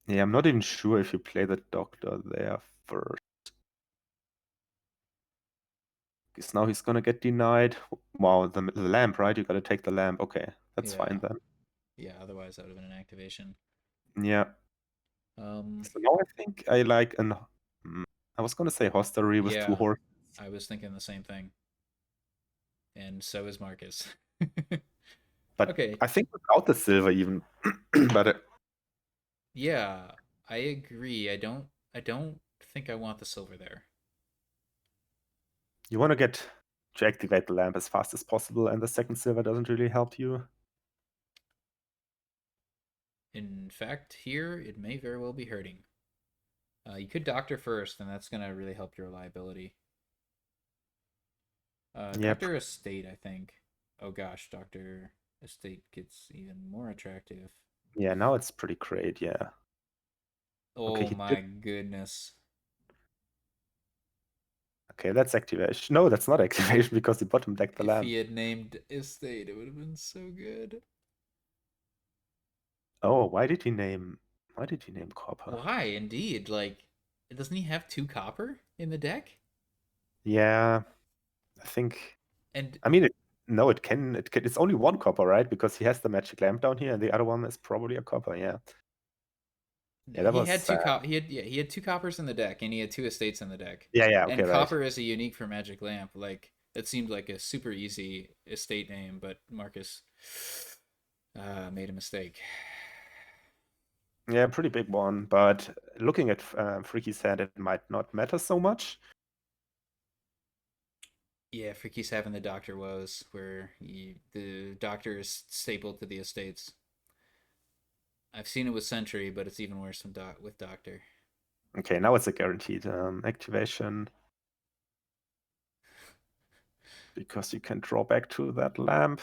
yeah, I'm not even sure if you play the Doctor there first. Because now he's gonna get denied. Wow, the lamp, right? You gotta take the lamp. Okay, that's fine Yeah, then. yeah. Otherwise, that would have been an activation. Yeah. Um, So now I think I like an. I was gonna say hostelry with 2 yeah, horses, I was thinking the same thing, and so is Marcus. but Okay, I think without the silver even. But yeah, I agree. I don't think I want the silver there. you want to get to activate the lamp as fast as possible, and the second silver doesn't really help you. In fact, here it may very well be hurting. You could doctor first, and that's gonna really help your reliability. Yeah, Doctor Estate, I think. Oh gosh, Doctor Estate gets even more attractive. yeah. Now it's pretty great. Yeah. Okay, Oh he did. my goodness. Okay, that's activation. No, that's not activation because he bottom decked the If lamp. he had named Estate, it would have been so good. Oh, why did he name? Why did he name Copper? Why, indeed? Like, doesn't he have 2 copper in the deck? Yeah, I think. And I mean, no, it can. It can. It's only 1 copper, right? Because he has the magic lamp down here, and the other one is probably a copper. Yeah. Yeah, that he had was. two cop. He had 2 coppers in the deck, and he had 2 estates in the deck. Yeah, yeah. Okay, And right. copper is a unique for Magic Lamp. Like that seemed like a super easy estate name, but Marcus made a mistake. Yeah, pretty big one. But looking at Freaky's hand, it might not matter so much. Yeah, Freaky's having the Doctor woes, where the Doctor is stapled to the estates. I've seen it with Sentry, but it's even worse with Doctor. Okay, now it's a guaranteed activation because you can draw back to that lamp.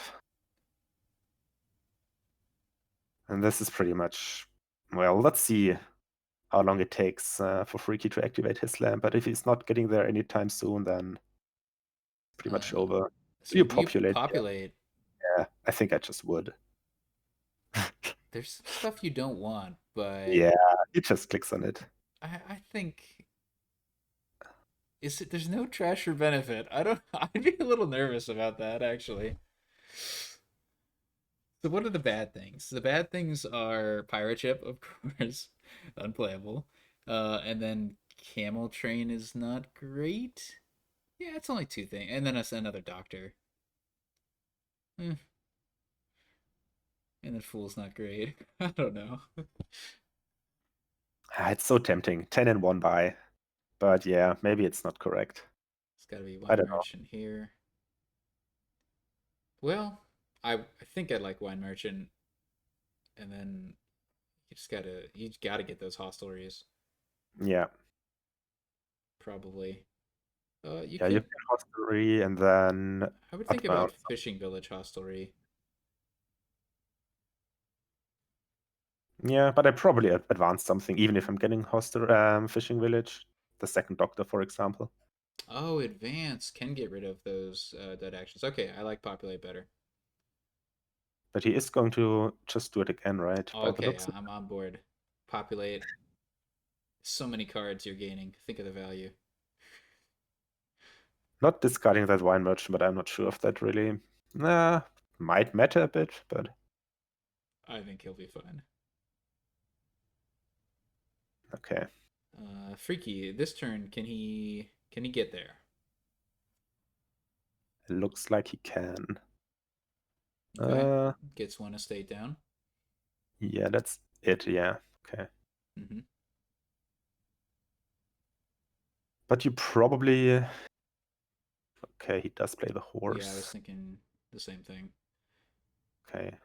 And this is pretty much, well, let's see how long it takes for Freaky to activate his lamp. But if he's not getting there anytime soon, then pretty much over. Do So you do you populate here? populate? Yeah, I think I just would. There's some stuff you don't want, but Yeah, he just clicks on it. I think is it there's no trash or benefit. I don't. I'd be a little nervous about that actually. So what are the bad things? The bad things are pirate ship, of course, unplayable. And then camel train is not great. Yeah, it's only two things, and then it's another doctor. Eh, and then fool's not great. I don't know. It's so tempting. 10 and 1 buy. But yeah, maybe it's not correct. It's got to be I wine don't know. merchant here. Well, I think I like wine merchant, and then you gotta get those hostelries Yeah. probably. You Yeah, you could can hostelry and then I would think about advance. fishing village hostelry. Yeah, but I probably advance something, even if I'm getting hostel fishing village. The second doctor, for example. Oh, advance can get rid of those dead actions. Okay, I like populate better. But he is going to just do it again, right? By the Okay, looks. I'm on board. Populate. So many cards you're gaining. Think of the value. Not discarding that wine merchant, but I'm not sure if that really might matter a bit, but I think he'll be fine. okay. Freaky. This turn, can he get there? It looks like he can. Okay, Uh gets one estate down. yeah, that's it, yeah. Okay. Mm-hmm. But you probably okay, he does play the Yeah, I was horse. thinking the same thing. Okay.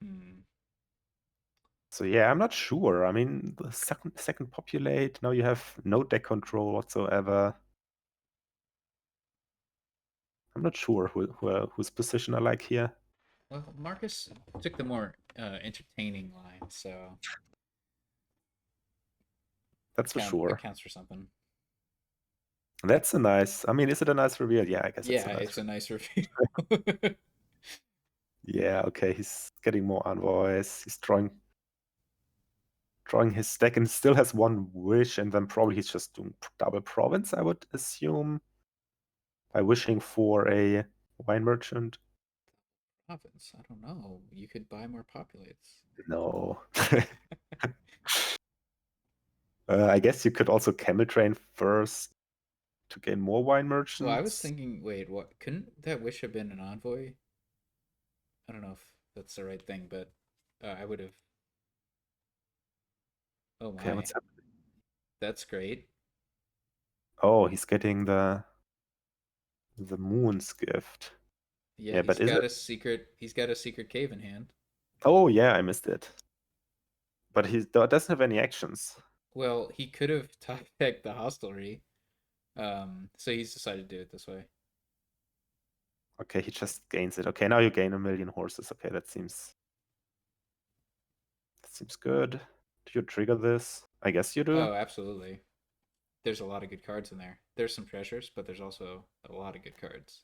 Hmm. So yeah, I'm not sure. I mean, the second populate, now you have no deck control whatsoever. I'm not sure whose position I like here. Well, Marcus took the more entertaining line, so That's for that sure. counts for something. That's a nice. I mean, is it a nice reveal? Yeah, I guess it's a Yeah, nice. it's a nice review. Yeah, okay. He's getting more envoys. He's drawing his deck and still has one wish, and then probably he's just doing double province, I would assume, by wishing for a wine merchant. Province. I don't know. You could buy more populates. No. I guess you could also camel train first to gain more wine Well, I was merchants. thinking, wait, what? Couldn't that wish have been an envoy? I don't know if that's the right thing, but I would have. Oh Okay, my, what's happening? that's great. Oh, he's getting the moon's gift. Yeah, Yeah, but is it? He's got a secret cave in hand. Oh, yeah, I missed it. But he doesn't have any actions. Well, he could have top decked the hostelry. So he's decided to do it this way. Okay, he just gains it. Okay, now you gain a million horses. Okay, that seems good. Do you trigger this? I guess you do. Oh, absolutely. There's a lot of good cards in there. There's some treasures, but there's also a lot of good cards.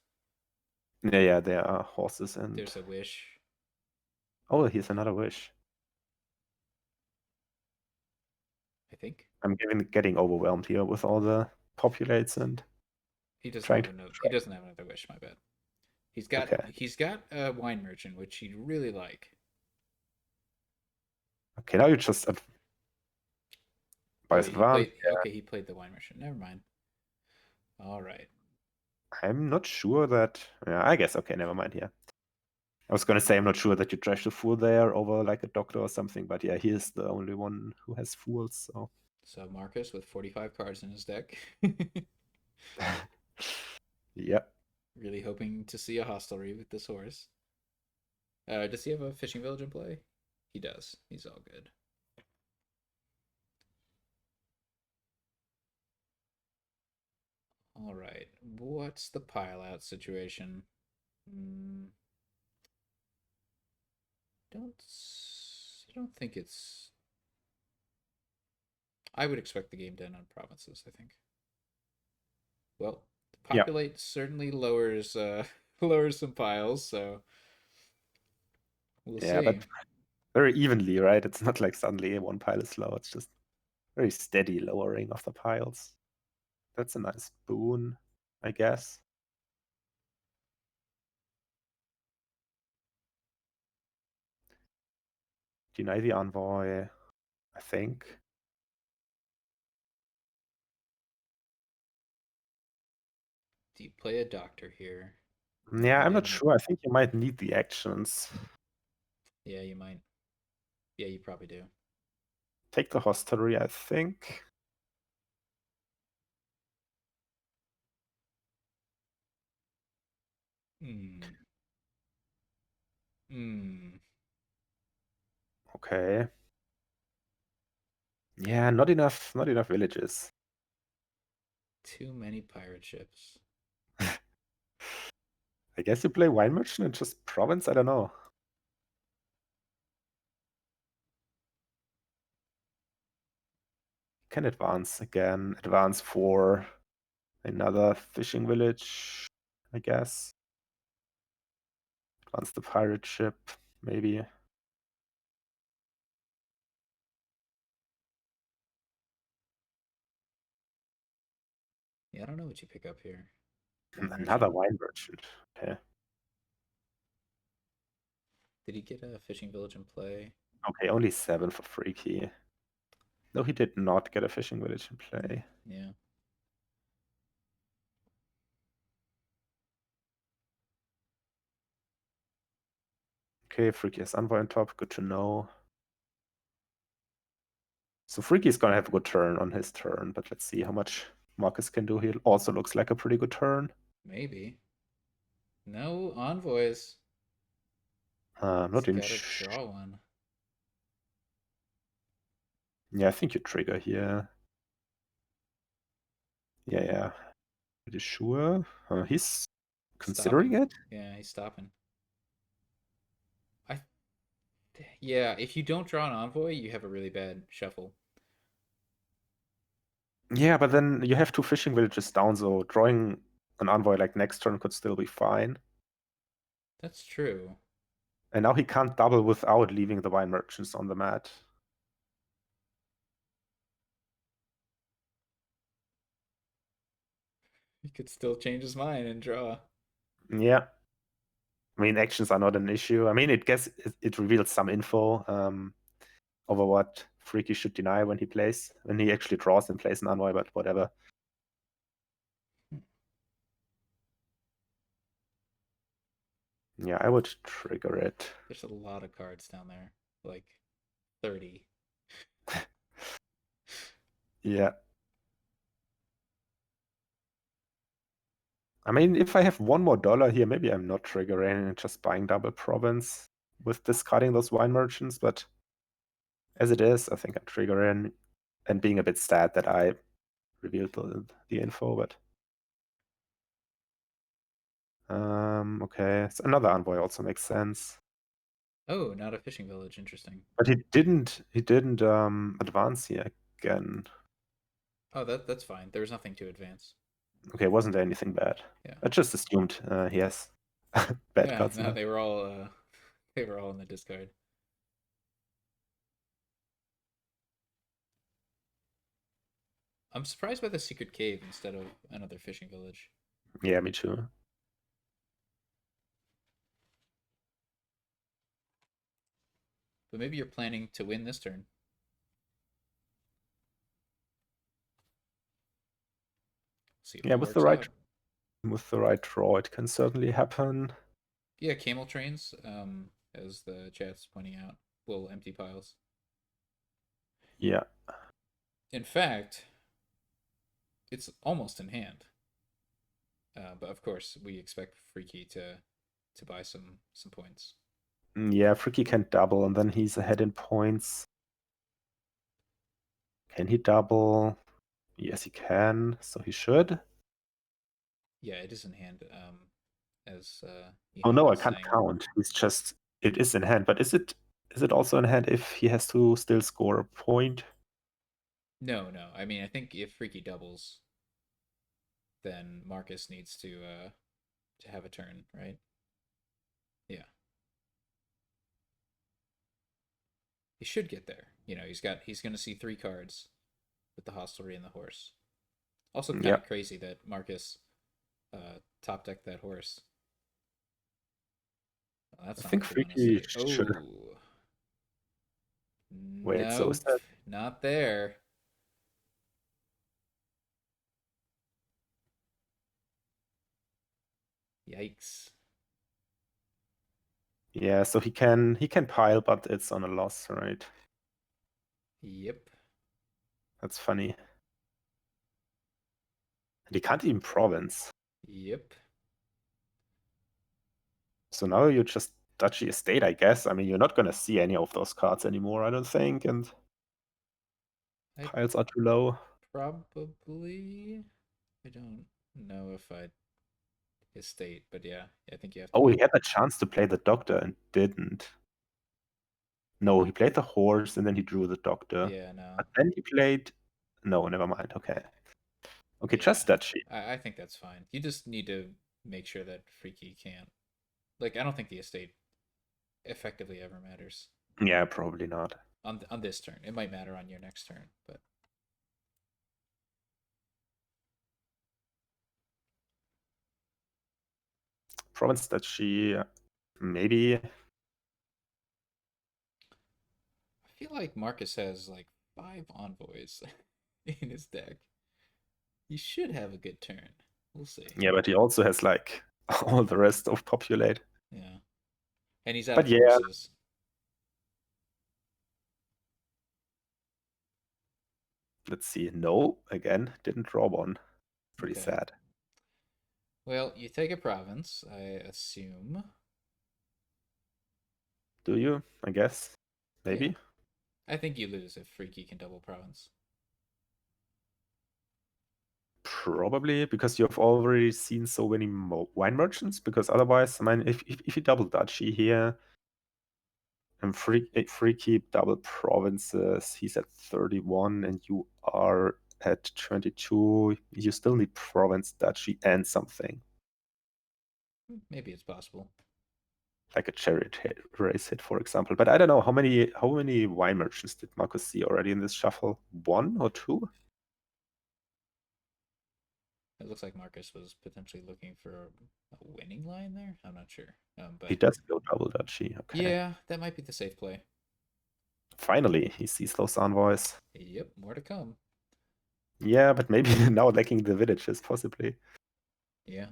Yeah, yeah, there are horses and There's a wish. oh, here's another wish. I think Getting overwhelmed here with all the populates and he doesn't trying have to. another. He doesn't have another wish. My bad. He's got Okay, he's got a wine merchant, which he'd really like. okay, now you just Oh, buys he advance. played. Okay, he played the wine merchant. Never mind. All right. I'm not sure that. Yeah, I guess. Okay, never mind. Here, I was gonna say I'm not sure that you trash the fool there over like a doctor or something, but yeah, he is the only one who has fools. So So Marcus with 45 cards in his deck, yeah, really hoping to see a hostelry with this horse. Does he have a fishing village in play? He does. He's all good. All right. What's the pile out situation? Mm, don't I don't think it's. I would expect the game to end on provinces. I think. Well, yeah, populate certainly lowers lowers some piles, so we'll yeah, see. but very evenly, right? It's not like suddenly one pile is low. It's just very steady lowering of the piles. That's a nice boon, I guess. deny the envoy, I think. Do you play a doctor here? Yeah, You I'm not didn't. sure. I think you might need the actions. Yeah, you might. Yeah, you probably do. Take the hostelry, I think. Hmm. Hmm. Okay. Yeah, not enough villages. Too many pirate ships. I guess you play Wine Merchant and just Province? I don't know. Can advance again. Advance for another fishing village, I guess. Advance the pirate ship, maybe. Yeah, I don't know what you pick up here. Wine Another merchant. Wine Merchant. Okay. Did he get a fishing village in play? Okay, only 7 for Freaky. No, he did not get a fishing village in Hmm. play. Yeah. Okay, Freaky has Envoy on top. Good to know. So Freaky's gonna have a good turn on his turn, but let's see how much Marcus can do. He also looks like a pretty good turn. Maybe. No envoys. I'm He's not even gotta draw one. Yeah, I think you trigger here. Yeah. Pretty sure. He's considering Stopping. it? Yeah, he's stopping. I Yeah, if you don't draw an envoy, you have a really bad shuffle. Yeah, but then you have 2 fishing villages down, so drawing an envoy like next turn could still be fine. That's true. And now he can't double without leaving the wine merchants on the mat. He could still change his mind and draw. Yeah. I mean, actions are not an issue. I mean, it reveals some info over what Freaky should deny when he actually draws and plays an envoy, but whatever. Yeah, I would trigger it. There's a lot of cards down there. Like 30. Yeah. I mean, if I have one more dollar here, maybe I'm not triggering and just buying double province with discarding those wine merchants, but as it is, I think I'm triggering and being a bit sad that I revealed the info, but okay. So another envoy also makes sense. Oh, not a fishing village. Interesting. But he didn't advance here again. Oh, that's fine. There's nothing to advance. Okay, wasn't anything bad. Yeah. I just assumed he has bad Yeah, cards no, now. they were all in the discard. I'm surprised by the secret cave instead of another fishing village. Yeah, me too. But maybe you're planning to win this turn. See if Yeah, it works out. with the right draw, it can certainly happen. Yeah, camel trains, as the chat's pointing out, will empty piles. Yeah. In fact, it's almost in hand. But of course, we expect Freaky to buy some points. Yeah, Freaky can double, and then he's ahead in points. Can he double? Yes, he can. So he should. Yeah, it is in hand. As Oh Ihan no, I was can't saying. count. It is in hand, but is it also in hand if he has to still score a point? No, no. I mean, I think if Freaky doubles, then Marcus needs to have a turn, right? Yeah, he should get there. He's gonna see 3 cards with the hostelry and the horse. Also, kind Yeah. of crazy that Marcus top decked that horse. Well, I that's not think what you want to Freaky see. should Oh, Wait, so is Nope, that? not there. Yikes. Yeah, so he can pile, but it's on a loss, right? Yep. That's funny. And he can't even province. Yep. So now you just Duchy Estate, I guess. I mean, you're not gonna see any of those cards anymore, I don't think, and I piles are too low. probably. I don't know if I estate, but yeah, I think you have to Oh, he go. had the chance to play the doctor and didn't. No, he played the horse and then he drew the doctor. Yeah, no. But then he played. No, never mind. Okay. Okay, Yeah. just Duchy. I think that's fine. You just need to make sure that Freaky can't. Like, I don't think the estate effectively ever matters Yeah, probably not. on this turn. It might matter on your next turn, but Province Duchy, maybe. I feel like Marcus has like 5 envoys in his deck. He should have a good turn. We'll see. Yeah, but he also has like all the rest of Populate. Yeah. And he's out But of yeah, horses. let's see. No, again, didn't draw one. Pretty Okay. sad. Well, you take a province, I assume. Do you? I guess. Yeah. Maybe. I think you lose if Freaky can double province. Probably because you've already seen so many wine merchants. Because otherwise, I mean, if you double Duchy here and free keep double provinces, he's at 31 and you are at 22. You still need province, Duchy, and something Maybe it's possible. like a chariot race hit, for example. But I don't know how many wine merchants did Marcus see already in this shuffle? One or two? It looks like Marcus was potentially looking for a winning line there. I'm not sure. He But does go double Duchy. Okay. yeah, that might be the safe play. Finally, he sees those envoys. Yep, more to come. Yeah, but maybe now lacking the villages, possibly. Yeah,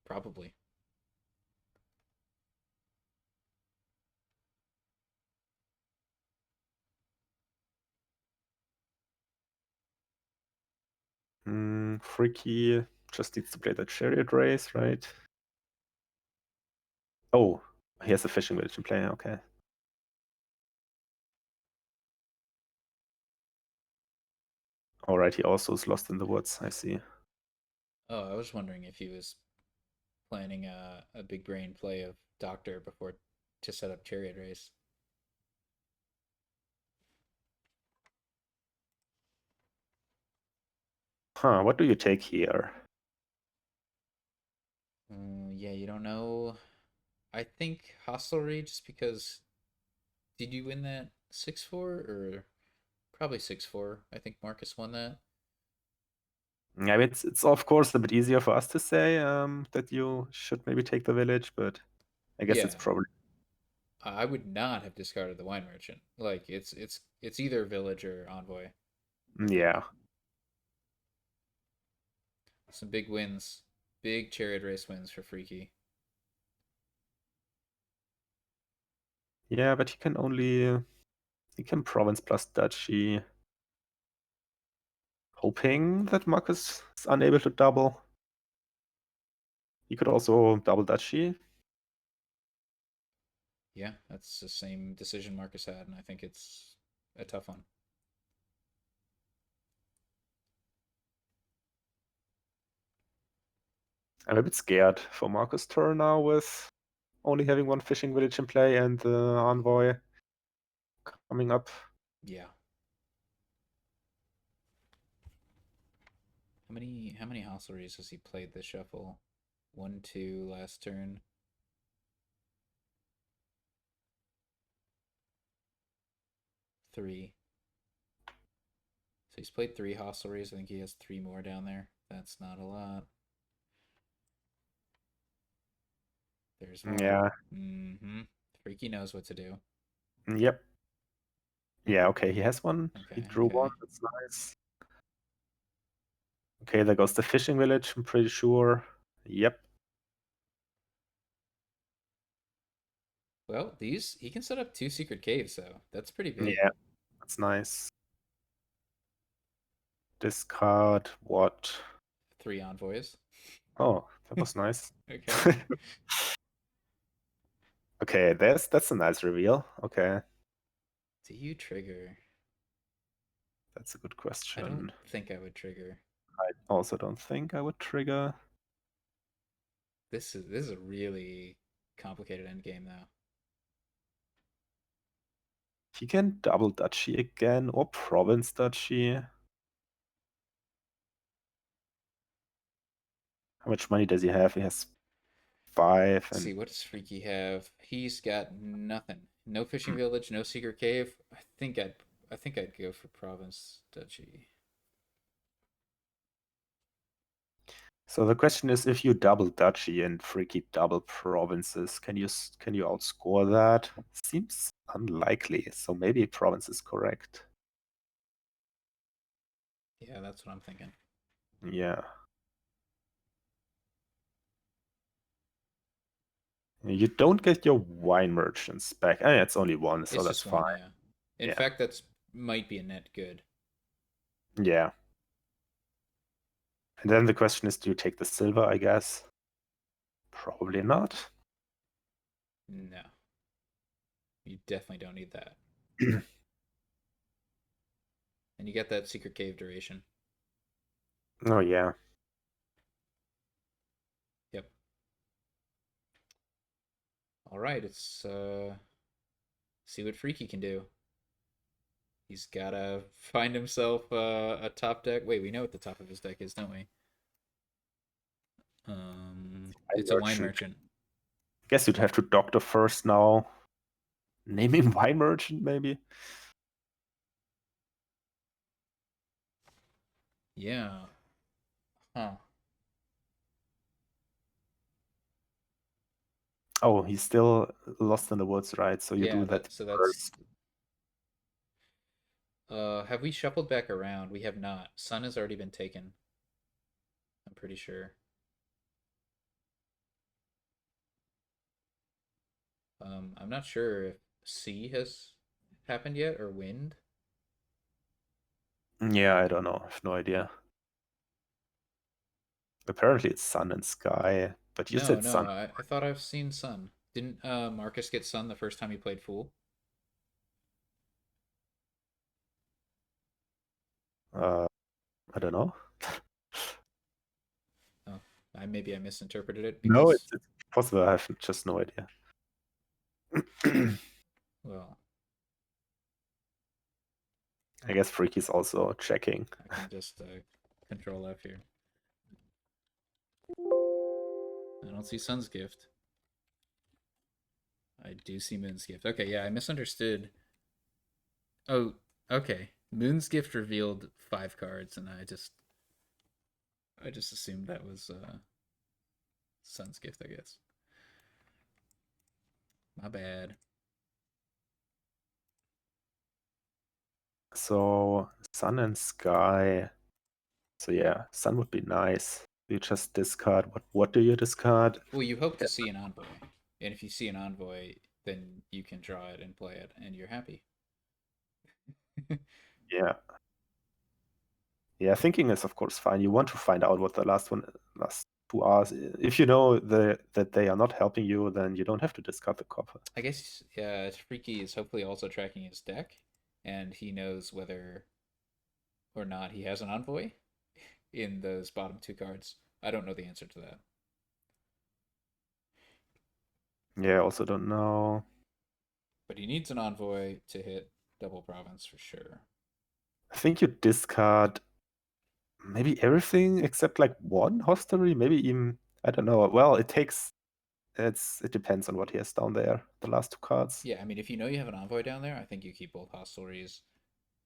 probably. Freaky just needs to play the chariot race, right? Oh, he has a fishing village in play. Okay. All right, he also is lost in the woods. I see. Oh, I was wondering if he was planning a big brain play of Doctor before to set up Chariot Race. Huh, what do you take here? Yeah, you don't know. I think Hostelry just because. Did you win that 6-4 or probably 6-4? I think Marcus won that. Yeah, it's of course a bit easier for us to say that you should maybe take the village, but I guess it's Yeah, probably I would not have discarded the Wine Merchant. Like it's either Village or Envoy. I think yeah. some big wins, big Chariot Race wins for Freaky. Yeah, but he can province plus duchy, hoping that Marcus is unable to double. He could also double duchy. Yeah, that's the same decision Marcus had, and I think it's a tough one. I'm a bit scared for Marcus' turn now with only having one fishing village in play and the envoy coming up. Yeah. How many hostleries has he played this shuffle? 1, 2 last turn. 3. So he's played 3 hostleries. I think he has 3 more down there. That's not a lot. There's more. Yeah, Mm-hmm. Freaky knows what to do. Yep. Yeah, okay, he has one. He Okay, drew one. okay. That's nice. Okay, there goes the fishing village, I'm pretty sure. Yep. Well, these he can set up 2 secret caves, so that's pretty big. Yeah, that's nice. Discard what? 3 envoys. Oh, that was nice. Okay. Okay, that's a nice reveal. Okay, Do you trigger? that's a good I don't question. think I would trigger. I also don't think I would trigger. This is a really complicated end game though. He can double duchy again or province duchy. How much money does he have? He has 5 Let's and see, what does Freaky have? He's got nothing. No fishing village, no secret cave. I think I'd go for province duchy. so the question is, if you double duchy and freaky double provinces, can you outscore that? Seems unlikely. So maybe province is correct. Yeah, that's what I'm thinking. Yeah. You don't get your wine merchants back. It's only one, so It's that's just one, fine. yeah. In Yeah. fact, that's might be a net good. Yeah. And then the question is, do you take the silver, I guess? Probably not. No, you definitely don't need that. And you get that secret cave duration. Oh, yeah. Yep. All right, it's see what Freaky can do. He's gotta find himself a top deck. Wait, we know what the top of his deck is, don't we? Wine It's a wine merchant. merchant. Guess you'd have to doctor first now. Naming wine merchant, maybe? Yeah. Huh. Oh, he's still lost in the woods, right? So you Yeah, do that that so that's first. have we shuffled back around? We have not. Sun has already been taken. I'm pretty sure. I'm not sure if sea has happened yet or wind. Yeah, I don't know. I have no idea. Apparently it's sun and sky, but you No, said no, sun. I thought I've seen sun. Didn't Marcus get sun the first time he played Fool? Uh, I don't know. Oh, maybe I misinterpreted it No, because, it's possible. I have just no idea. well, I guess Freaky's also checking. I can just control F here. I don't see Sun's Gift. I do see Moon's Gift. Okay, yeah, I misunderstood. Oh, okay. Moon's Gift revealed 5 cards, and I just assumed that was Sun's Gift, I guess. My bad. So sun and sky. So yeah, sun would be nice. You just discard. What do you discard? Well, you hope to Yeah. see an envoy, and if you see an envoy, then you can draw it and play it, and you're happy. Yeah. Yeah, thinking is of course fine. You want to find out what the last 2 are. If you know that they are not helping you, then you don't have to discard the copper. I guess Freaky is hopefully also tracking his deck, and he knows whether or not he has an envoy in those bottom 2 cards. I don't know the answer to that. Yeah, I also don't know. But he needs an envoy to hit double province for sure. I think you discard maybe everything except like one hostelry, maybe even I don't know. Well, it depends on what he has down there, the last 2 cards. Yeah, I mean, if you know you have an envoy down there, I think you keep both hosteleries,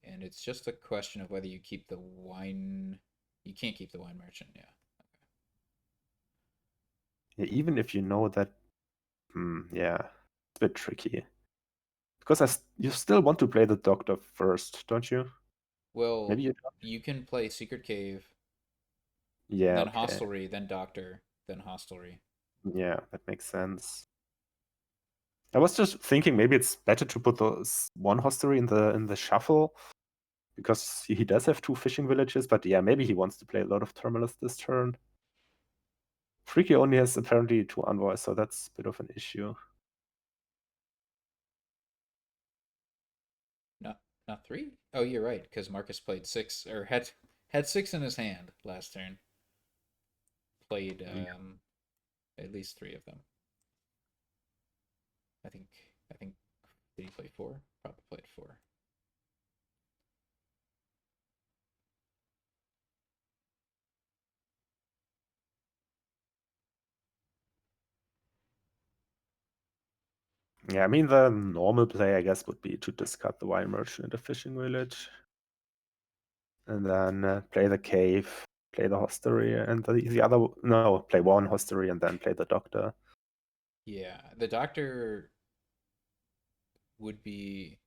and it's just a question of whether you keep the wine. You can't keep the wine merchant, yeah. Yeah, even if you know that, yeah, it's a bit tricky Because you still want to play the doctor first, don't you? Well, Maybe you don't. you can play Secret Cave, Yeah, then okay. Hostelry, then Doctor, then Hostelry. Yeah, that makes sense. I was just thinking maybe it's better to put those one hostery in the shuffle because he does have two fishing villages, but yeah, maybe he wants to play a lot of terminals this turn. Freaky only has apparently two envoys, so that's a bit of an issue. Not three? Oh, you're right, because Marcus played six or had six in his hand last turn. Played Yeah. at least three of them. I think did he play four? Probably played four. Yeah, I mean the normal play I guess would be to discard the wine merchant in the fishing village. And then play the cave, play the hostery, and the other no, play one hostery and then play the doctor. Yeah, the Doctor would be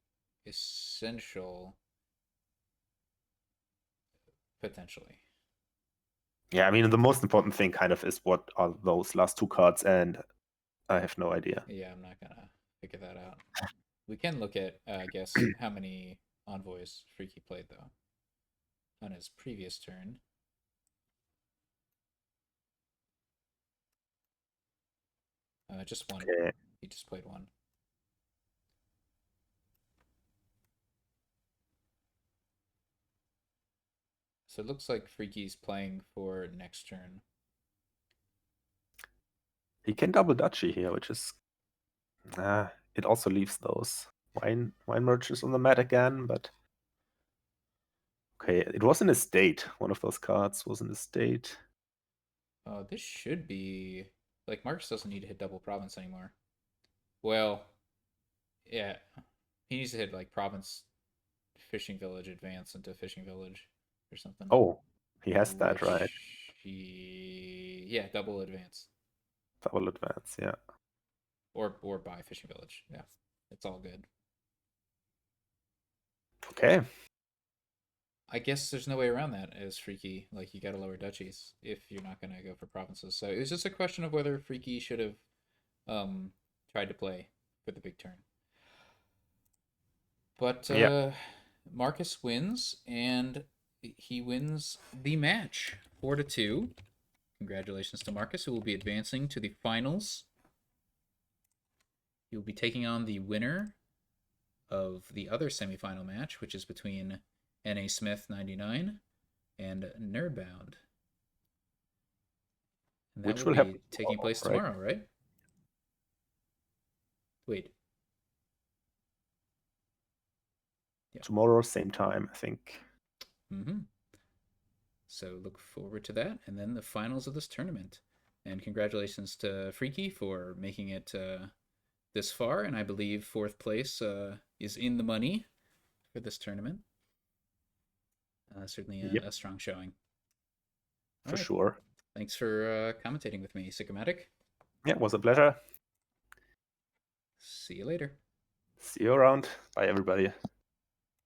essential potentially. Yeah, I mean the most important thing kind of is what are those last two cards, and I have no idea. Yeah, I'm not gonna figure that out. We can look at guess how many envoys Freaky played though on his previous turn. Just one. Okay. He just played one. So it looks like Freaky's playing for next turn. He can double Dutchy here, which is it also leaves those wine merchants on the mat again, but okay, it was an estate. One of those cards was an estate. This should be like Marcus doesn't need to hit double province anymore. Well, yeah, he needs to hit like province, fishing village, advance into fishing village or something. Oh, he has that right. Which he double advance Double advance, yeah. or buy fishing village. Yeah, it's all good. Okay. I guess there's no way around that as Freaky. Like you got to lower duchies if you're not gonna go for provinces. So it was just a question of whether Freaky should have um tried to play for the big turn. But Yeah. Marcus wins, and he wins the match 4-2. Congratulations to Marcus, who will be advancing to the finals. He will be taking on the winner of the other semifinal match, which is between N.A. Smith 99 and Nerdbound. And that Which will will be happen taking place right? tomorrow, right? Wait. Yeah. Tomorrow, same time, I think. Mm-hmm. So look forward to that. And then the finals of this tournament. And congratulations to Freaky for making it this far. And I believe fourth place is in the money for this tournament. Certainly Yep, a strong showing. All for right. sure. Thanks for commentating with me, Sycomatic. Yeah, it was a pleasure. See you later. See you around. Bye, everybody.